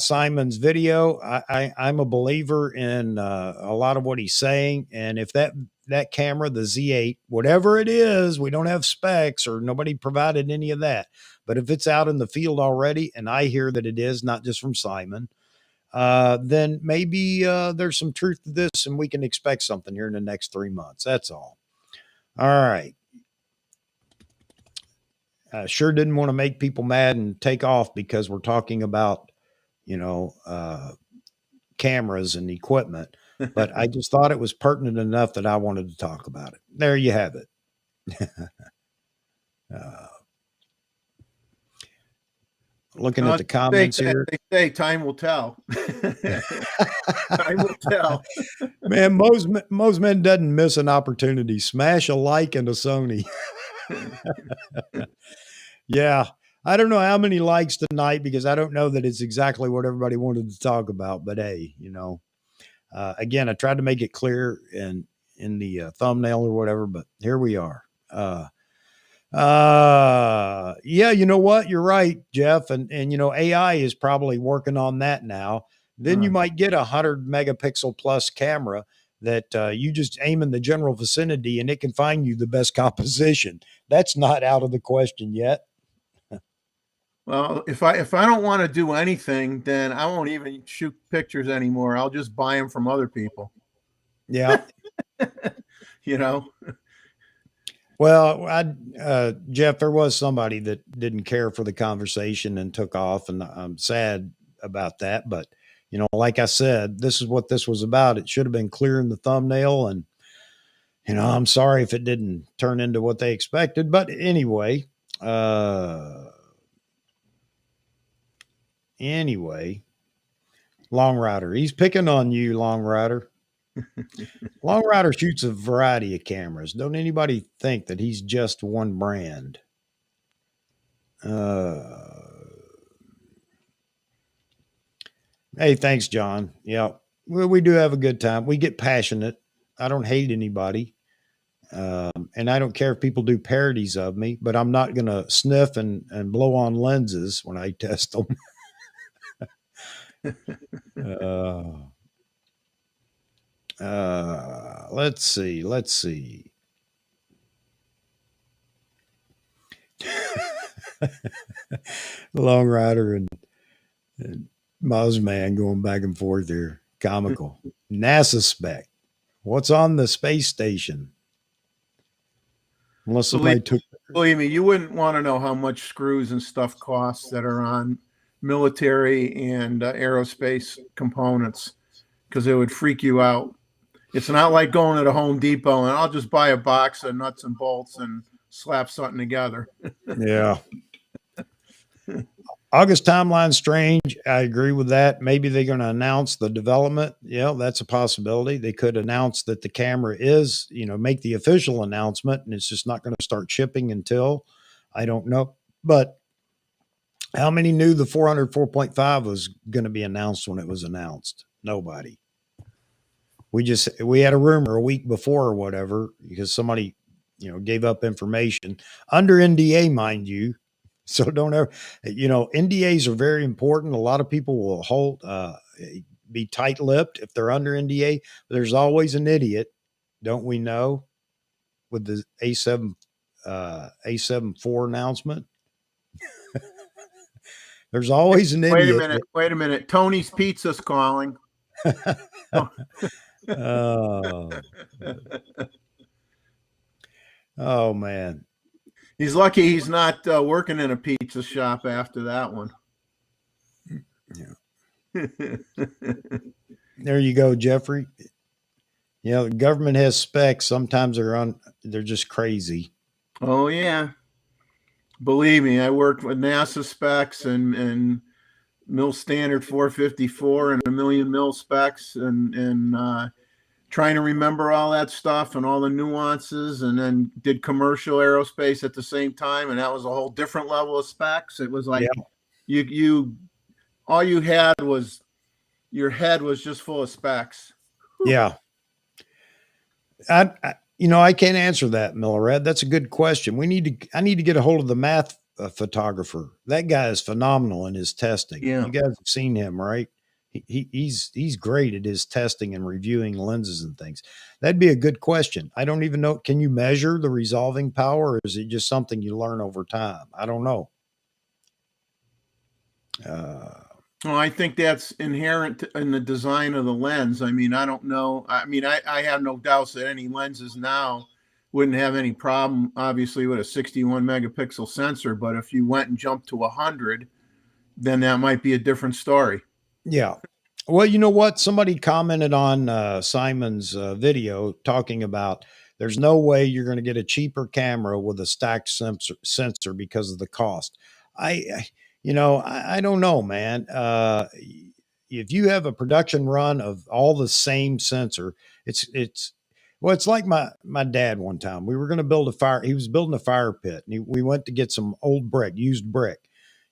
Simon's video. I'm a believer in a lot of what he's saying. And if that camera, the Z8, whatever it is, we don't have specs or nobody provided any of that, but if it's out in the field already, and I hear that it is, not just from Simon, then maybe there's some truth to this and we can expect something here in the next 3 months. That's all. All right. Sure didn't want to make people mad and take off because we're talking about, cameras and equipment, but I just thought it was pertinent enough that I wanted to talk about it. There you have it. Looking at the comments here. They say time will tell. Time will tell. Man, most men doesn't miss an opportunity. Smash a like and a Sony. Yeah. I don't know how many likes tonight because I don't know that it's exactly what everybody wanted to talk about, but hey, again, I tried to make it clear in the thumbnail or whatever, but here we are. Yeah, you know what? You're right, Jeff. And AI is probably working on that now. Then you might get 100 megapixel plus camera that you just aim in the general vicinity and it can find you the best composition. That's not out of the question yet. Well, if I don't want to do anything, then I won't even shoot pictures anymore. I'll just buy them from other people. Yeah. Well, Jeff, there was somebody that didn't care for the conversation and took off, and I'm sad about that. But, like I said, this is what this was about. It should have been clear in the thumbnail, and, I'm sorry if it didn't turn into what they expected. But anyway, Long Rider, he's picking on you, Long Rider. Long Rider shoots a variety of cameras. Don't anybody think that he's just one brand. Hey, thanks, John. Yeah, we do have a good time. We get passionate. I don't hate anybody. And I don't care if people do parodies of me, but I'm not going to sniff and blow on lenses when I test them. Let's see. Long Rider and Mozzman going back and forth here. Comical. NASA spec. What's on the space station? Unless somebody believe me, you wouldn't want to know how much screws and stuff costs that are on military and aerospace components, because it would freak you out. It's not like going to the Home Depot and I'll just buy a box of nuts and bolts and slap something together. Yeah. August timeline strange. I agree with that. Maybe they're going to announce the development. Yeah, that's a possibility. They could announce that the camera is, make the official announcement, and it's just not going to start shipping until, I don't know. But how many knew the 400 4.5 was going to be announced when it was announced? Nobody. We had a rumor a week before or whatever, because somebody, gave up information under NDA, mind you. So don't ever, NDAs are very important. A lot of people will be tight-lipped if they're under NDA. But there's always an idiot, don't we know, with the A7 A7 IV announcement. There's always an idiot. Wait a minute. Tony's Pizza's calling. Oh man. He's lucky he's not working in a pizza shop after that one. There you go, Jeffrey. You know, the government has specs. Sometimes they're just crazy. Oh yeah. Believe me, I worked with NASA specs and mil standard 454 and a million mil specs and trying to remember all that stuff and all the nuances, and then did commercial aerospace at the same time, and that was a whole different level of specs. It was like you all you had was your head was just full of specs. Yeah. I can't answer that, Millerad. That's a good question. I need to get a hold of the math photographer. That guy is phenomenal in his testing. Yeah. You guys have seen him, right? He's great at his testing and reviewing lenses and things. That'd be a good question. I don't even know. Can you measure the resolving power, or is it just something you learn over time? I don't know. Well, I think that's inherent in the design of the lens. I mean, I don't know. I mean, I have no doubts that any lenses now wouldn't have any problem, obviously, with a 61 megapixel sensor. But if you went and jumped to 100, then that might be a different story. Yeah. Well, you know what? Somebody commented on Simon's video talking about there's no way you're going to get a cheaper camera with a stacked sensor because of the cost. I don't know, man. If you have a production run of all the same sensor, it's like my dad one time. We were going to build a fire. He was building a fire pit, and we went to get some old brick, used brick.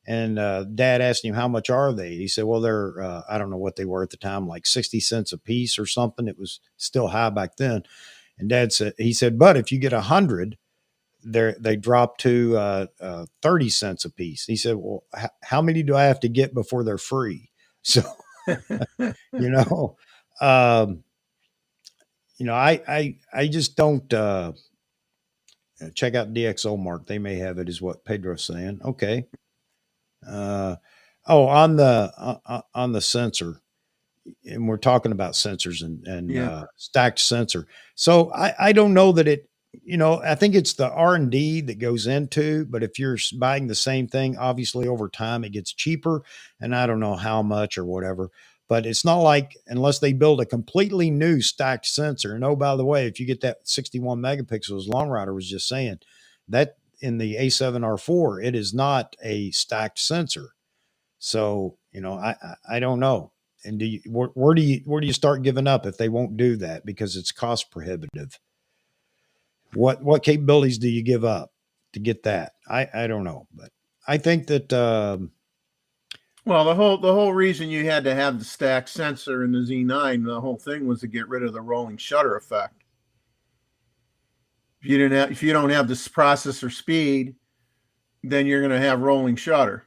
And Dad asked him, how much are they? He said, well, they're, I don't know what they were at the time, like 60 cents a piece or something. It was still high back then. And he said, but if you get 100, they drop to 30 cents a piece. He said, well, how many do I have to get before they're free? So, I just don't check out DxO Mark. They may have it, is what Pedro's saying. Okay. On the sensor, and we're talking about sensors and stacked sensor. So I don't know that it, I think it's the R&D that goes into, but if you're buying the same thing, obviously over time it gets cheaper, and I don't know how much or whatever, but it's not like, unless they build a completely new stacked sensor. And oh, by the way, if you get that 61 megapixels, Long Rider was just saying that in the A7R4, it is not a stacked sensor. So, I don't know. And where do you start giving up if they won't do that because it's cost prohibitive? What capabilities do you give up to get that? I don't know, but I think that, well, the whole reason you had to have the stacked sensor in the Z9, the whole thing was to get rid of the rolling shutter effect. If you don't have this processor speed, then you're going to have rolling shutter.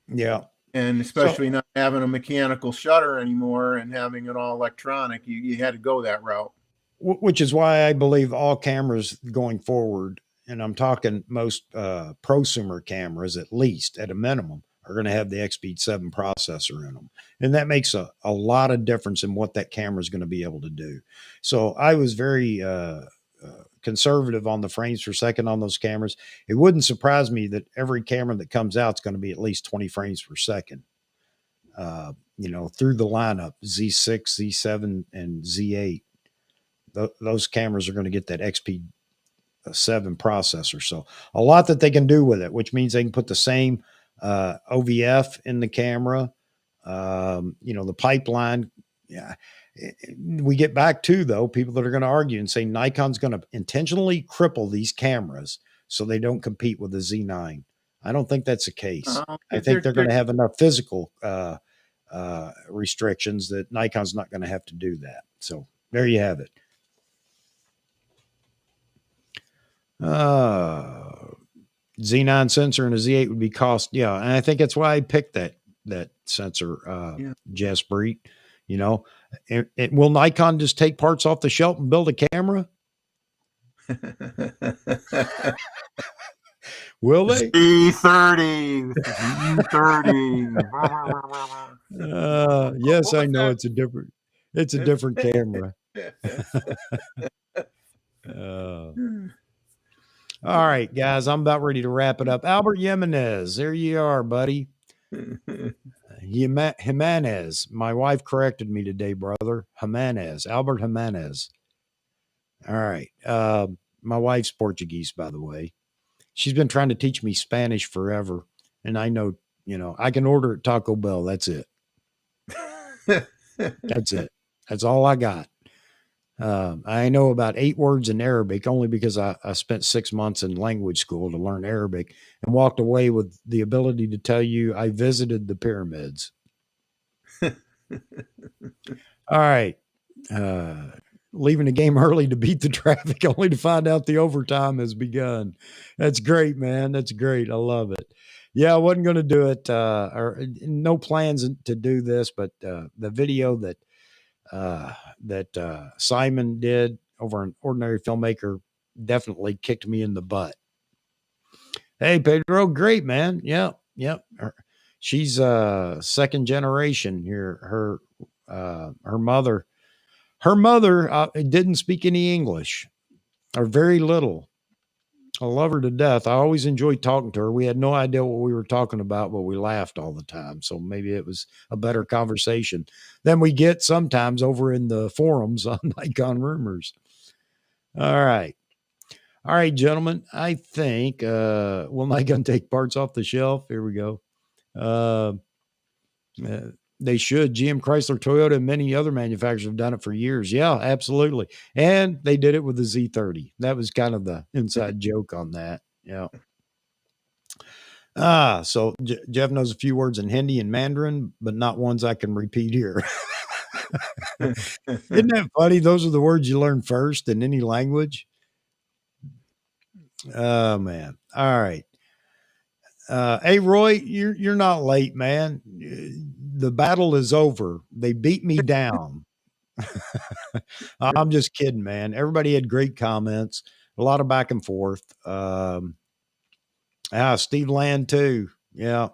Yeah. And especially not having a mechanical shutter anymore and having it all electronic, you had to go that route. Which is why I believe all cameras going forward, and I'm talking most prosumer cameras, at least at a minimum, are going to have the XSpeed 7 processor in them. And that makes a lot of difference in what that camera is going to be able to do. So I was very conservative on the frames per second on those cameras. It wouldn't surprise me that every camera that comes out is going to be at least 20 frames per second, through the lineup, Z6, Z7, and Z8. Those cameras are going to get that XSpeed 7 processor. So a lot that they can do with it, which means they can put the same OVF in the camera, the pipeline. Yeah. We get back to, though, people that are going to argue and say Nikon's going to intentionally cripple these cameras so they don't compete with the Z9. I don't think that's the case. I think they're going to have enough physical restrictions that Nikon's not going to have to do that. So there you have it. Z9 sensor and a Z8 would be cost. Yeah. And I think that's why I picked that sensor, Jaspreet. Will Nikon just take parts off the shelf and build a camera? Will they? Z30. Yes, I know it's a different camera. All right, guys, I'm about ready to wrap it up. Albert Jimenez, there you are, buddy. Jimenez. My wife corrected me today, brother. Jimenez, Albert Jimenez. All right. My wife's Portuguese, by the way. She's been trying to teach me Spanish forever. And I know, I can order at Taco Bell. That's it. That's it. That's all I got. I know about 8 words in Arabic only because I spent 6 months in language school to learn Arabic and walked away with the ability to tell you I visited the pyramids. All right. Leaving the game early to beat the traffic only to find out the overtime has begun. That's great, man. That's great. I love it. Yeah, I wasn't going to do it. Or no plans to do this, but the video that Simon did over an Ordinary Filmmaker definitely kicked me in the butt. Hey, Pedro, great, man. Yep. She's second generation here. Her mother didn't speak any English or very little. I love her to death. I always enjoyed talking to her. We had no idea what we were talking about, but we laughed all the time. So maybe it was a better conversation than we get sometimes over in the forums on Nikon Rumors. All right, gentlemen. I think, well, Nikon take parts off the shelf. Here we go. They should. GM, Chrysler, Toyota, and many other manufacturers have done it for years. Yeah, absolutely. And they did it with the Z30. That was kind of the inside joke on that. Yeah. So Jeff knows a few words in Hindi and Mandarin, but not ones I can repeat here. Isn't that funny? Those are the words you learn first in any language. Oh, man. All right. Hey, Roy, you're not late, man. The battle is over. They beat me down. I'm just kidding, man. Everybody had great comments, a lot of back and forth. Steve Land too. Yeah.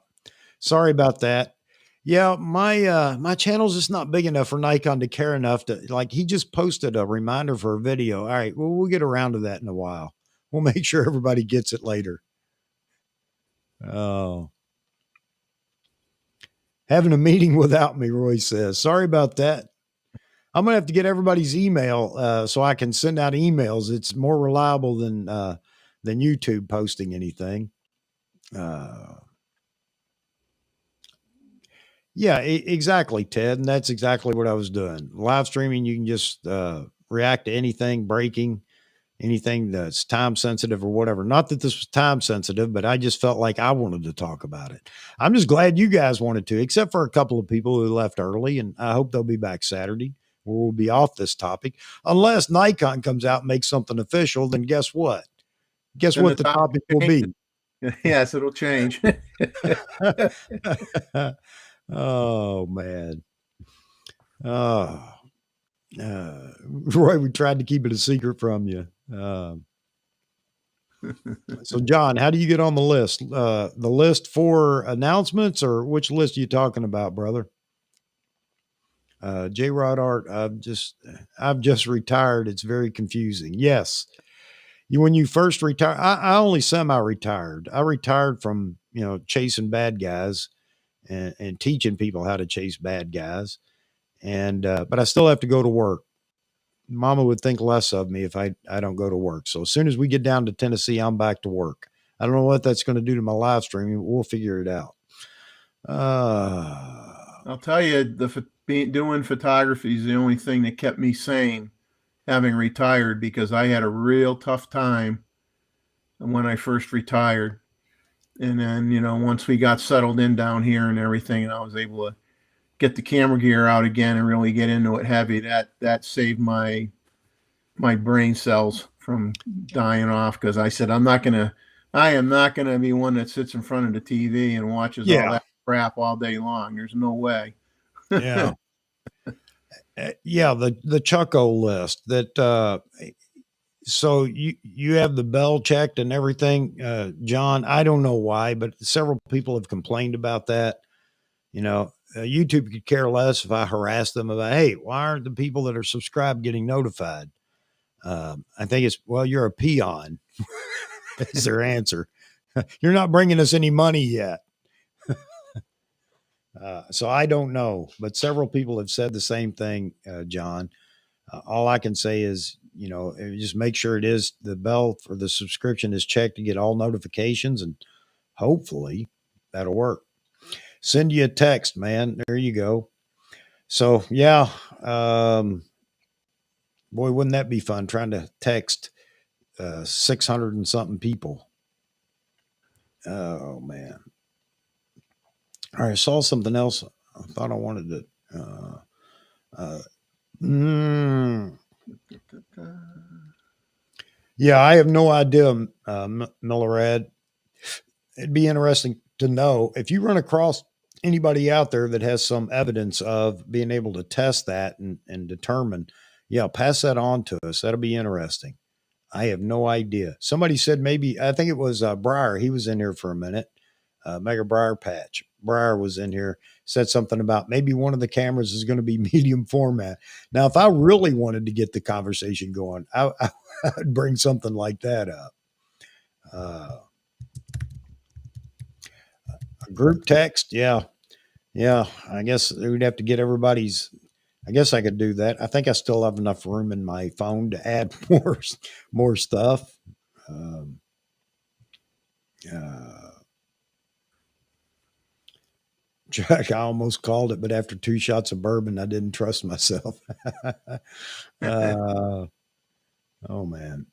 Sorry about that. Yeah, my channel's just not big enough for Nikon to care enough to, like, he just posted a reminder for a video. All right, well, we'll get around to that in a while. We'll make sure everybody gets it later. Oh. Having a meeting without me, Roy says. Sorry about that. I'm going to have to get everybody's email so I can send out emails. It's more reliable than YouTube posting anything. Yeah, exactly, Ted. And that's exactly what I was doing. Live streaming, you can just react to anything breaking, anything that's time sensitive or whatever. Not that this was time sensitive, but I just felt like I wanted to talk about it. I'm just glad you guys wanted to, except for a couple of people who left early, and I hope they'll be back Saturday, where we'll be off this topic. Unless Nikon comes out and makes something official, then guess what? Guess then what the topic will be? Yes, it'll change. Oh, man. Roy, we tried to keep it a secret from you. So, John, how do you get on the list? The list for announcements, or which list are you talking about, brother? J Rod Art, I've just retired. It's very confusing. Yes. When you first retire, I only semi-retired. I retired from, chasing bad guys and teaching people how to chase bad guys. And, but I still have to go to work. Mama would think less of me if I don't go to work. So as soon as we get down to Tennessee, I'm back to work. I don't know what that's going to do to my live streaming. We'll figure it out. I'll tell you, doing photography is the only thing that kept me sane, having retired, because I had a real tough time when I first retired. And then, once we got settled in down here and everything, and I was able to get the camera gear out again and really get into it heavy, that saved my brain cells from dying off. Because I said, I am not gonna be one that sits in front of the TV and watches all that crap all day long. There's no way. Yeah. Yeah, the Chucko list that so you have the bell checked and everything, John. I don't know why, but several people have complained about that. YouTube could care less if I harass them about, hey, why aren't the people that are subscribed getting notified? I think it's, well, you're a peon. Is their answer. You're not bringing us any money yet. So I don't know, but several people have said the same thing, John. All I can say is, just make sure it is the bell for the subscription is checked to get all notifications, and hopefully that'll work. Send you a text, man. There you go. So yeah, boy, wouldn't that be fun trying to text 600 and something people. Oh man. All right, I saw something else. I thought I wanted to. Yeah, I have no idea, Millerad. It'd be interesting to know if you run across anybody out there that has some evidence of being able to test that and determine, yeah, pass that on to us. That'll be interesting. I have no idea. Somebody said maybe, I think it was Briar. He was in here for a minute. Mega Briar Patch. Briar was in here, said something about maybe one of the cameras is going to be medium format. Now, if I really wanted to get the conversation going, I'd bring something like that up. A group text. Yeah. Yeah. I guess we'd have to get everybody's. I guess I could do that. I think I still have enough room in my phone to add more stuff. Jack, I almost called it, but after 2 shots of bourbon, I didn't trust myself. Oh man.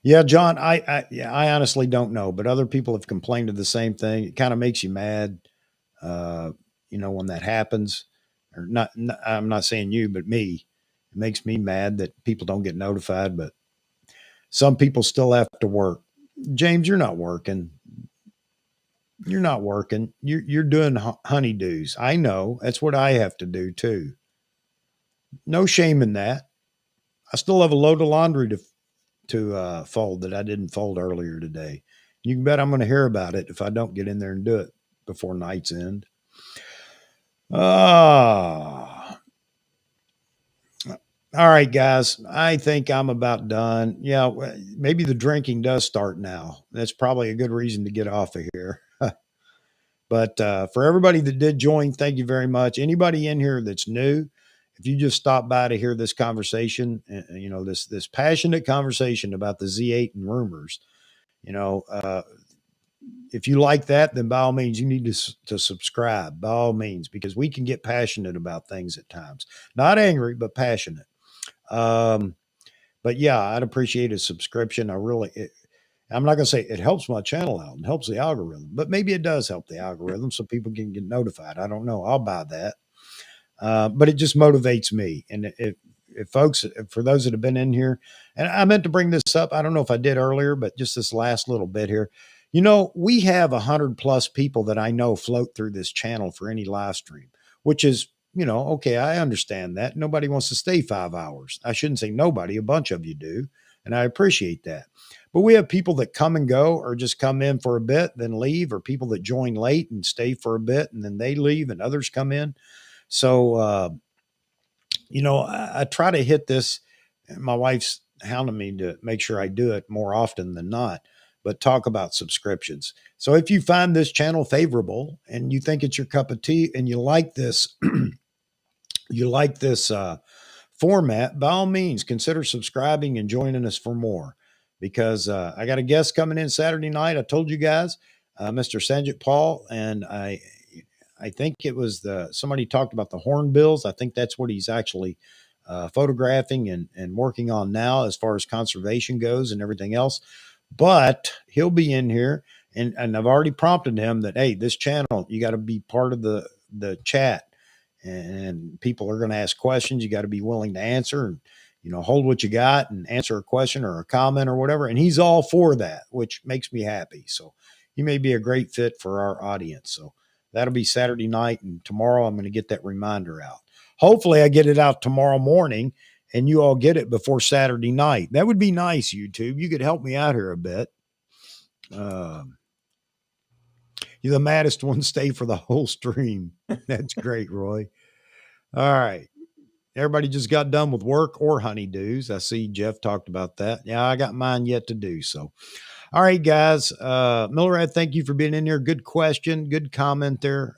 Yeah, John, I honestly don't know, but other people have complained of the same thing. It kind of makes you mad, when that happens. Or not, I'm not saying you, but me. It makes me mad that people don't get notified, but some people still have to work. James, you're not working. You're not working. You're doing honeydews. I know. That's what I have to do too. No shame in that. I still have a load of laundry to fold that I didn't fold earlier today. You can bet I'm going to hear about it if I don't get in there and do it before night's end. All right, guys. I think I'm about done. Yeah, maybe the drinking does start now. That's probably a good reason to get off of here. But for everybody that did join, thank you very much. Anybody in here that's new, if you just stop by to hear this conversation, this passionate conversation about the Z8 and rumors, if you like that, then by all means, you need to subscribe, by all means, because we can get passionate about things at times. Not angry, but passionate. But yeah, I'd appreciate a subscription. I'm not going to say it helps my channel out and helps the algorithm, but maybe it does help the algorithm so people can get notified. I don't know. I'll buy that. But it just motivates me. And if folks, for those that have been in here, and I meant to bring this up, I don't know if I did earlier, but just this last little bit here, we have 100+ people that I know float through this channel for any live stream, which is, okay, I understand that. Nobody wants to stay 5 hours. I shouldn't say nobody, a bunch of you do. And I appreciate that. But we have people that come and go or just come in for a bit, then leave, or people that join late and stay for a bit and then they leave and others come in. So, I try to hit this. My wife's hounding me to make sure I do it more often than not, but talk about subscriptions. So if you find this channel favorable and you think it's your cup of tea and you like this, format, by all means, consider subscribing and joining us for more. Because I got a guest coming in Saturday night. I told you guys, Mr. Sanjit Paul, and I think it was somebody talked about the hornbills. I think that's what he's actually photographing and working on now as far as conservation goes and everything else. But he'll be in here, and I've already prompted him that, hey, this channel, you got to be part of the chat, and people are going to ask questions. You got to be willing to answer and, hold what you got and answer a question or a comment or whatever. And he's all for that, which makes me happy. So he may be a great fit for our audience. So that'll be Saturday night. And tomorrow I'm going to get that reminder out. Hopefully I get it out tomorrow morning and you all get it before Saturday night. That would be nice, YouTube. You could help me out here a bit. You're the maddest one. Stay for the whole stream. That's great, Roy. All right. everybody just got done with work or honeydews. I see Jeff talked about that. Yeah, I got mine yet to do. So, all right, guys. Millerad, thank you for being in here. Good question. Good comment there.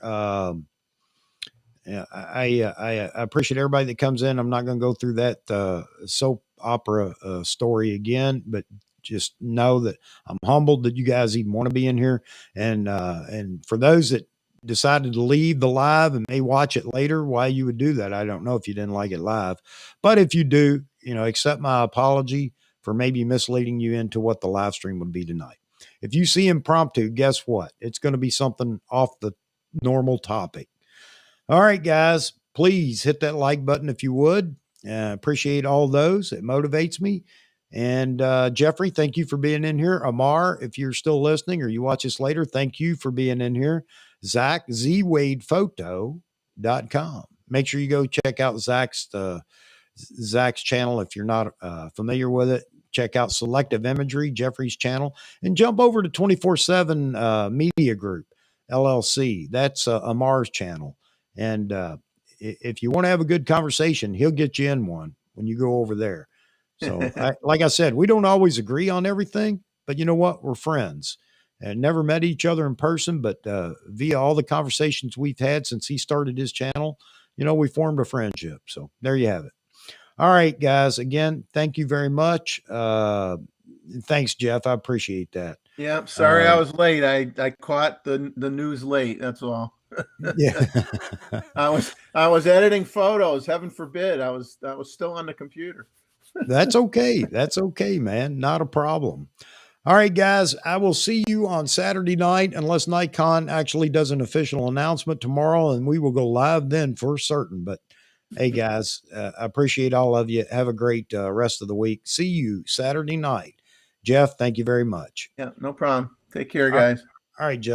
Yeah, I appreciate everybody that comes in. I'm not going to go through that soap opera story again, but just know that I'm humbled that you guys even want to be in here. And for those that decided to leave the live and may watch it later, why you would do that, I don't know if you didn't like it live. But if you do, accept my apology for maybe misleading you into what the live stream would be tonight. If you see Impromptu, guess what? It's going to be something off the normal topic. All right, guys, please hit that like button if you would. Appreciate all those. It motivates me. And Jeffrey, thank you for being in here. Amar, if you're still listening or you watch this later, thank you for being in here. Zach, zwadephoto.com. Make sure you go check out Zach's channel if you're not familiar with it. Check out Selective Imagery, Jeffrey's channel, and jump over to 24/7 Media Group, LLC. That's Amar's channel. And if you want to have a good conversation, he'll get you in one when you go over there. So like I said, we don't always agree on everything, but you know what? We're friends and never met each other in person, but via all the conversations we've had since he started his channel, we formed a friendship. So there you have it. All right, guys. Again, thank you very much. Thanks, Jeff. I appreciate that. Yeah. Sorry I was late. I caught the news late. That's all. Yeah. I was editing photos. Heaven forbid. I was still on the computer. That's okay. That's okay, man. Not a problem. All right, guys. I will see you on Saturday night unless Nikon actually does an official announcement tomorrow, and we will go live then for certain. But hey, guys, I appreciate all of you. Have a great rest of the week. See you Saturday night. Jeff, thank you very much. Yeah, no problem. Take care, guys. All right, gentlemen.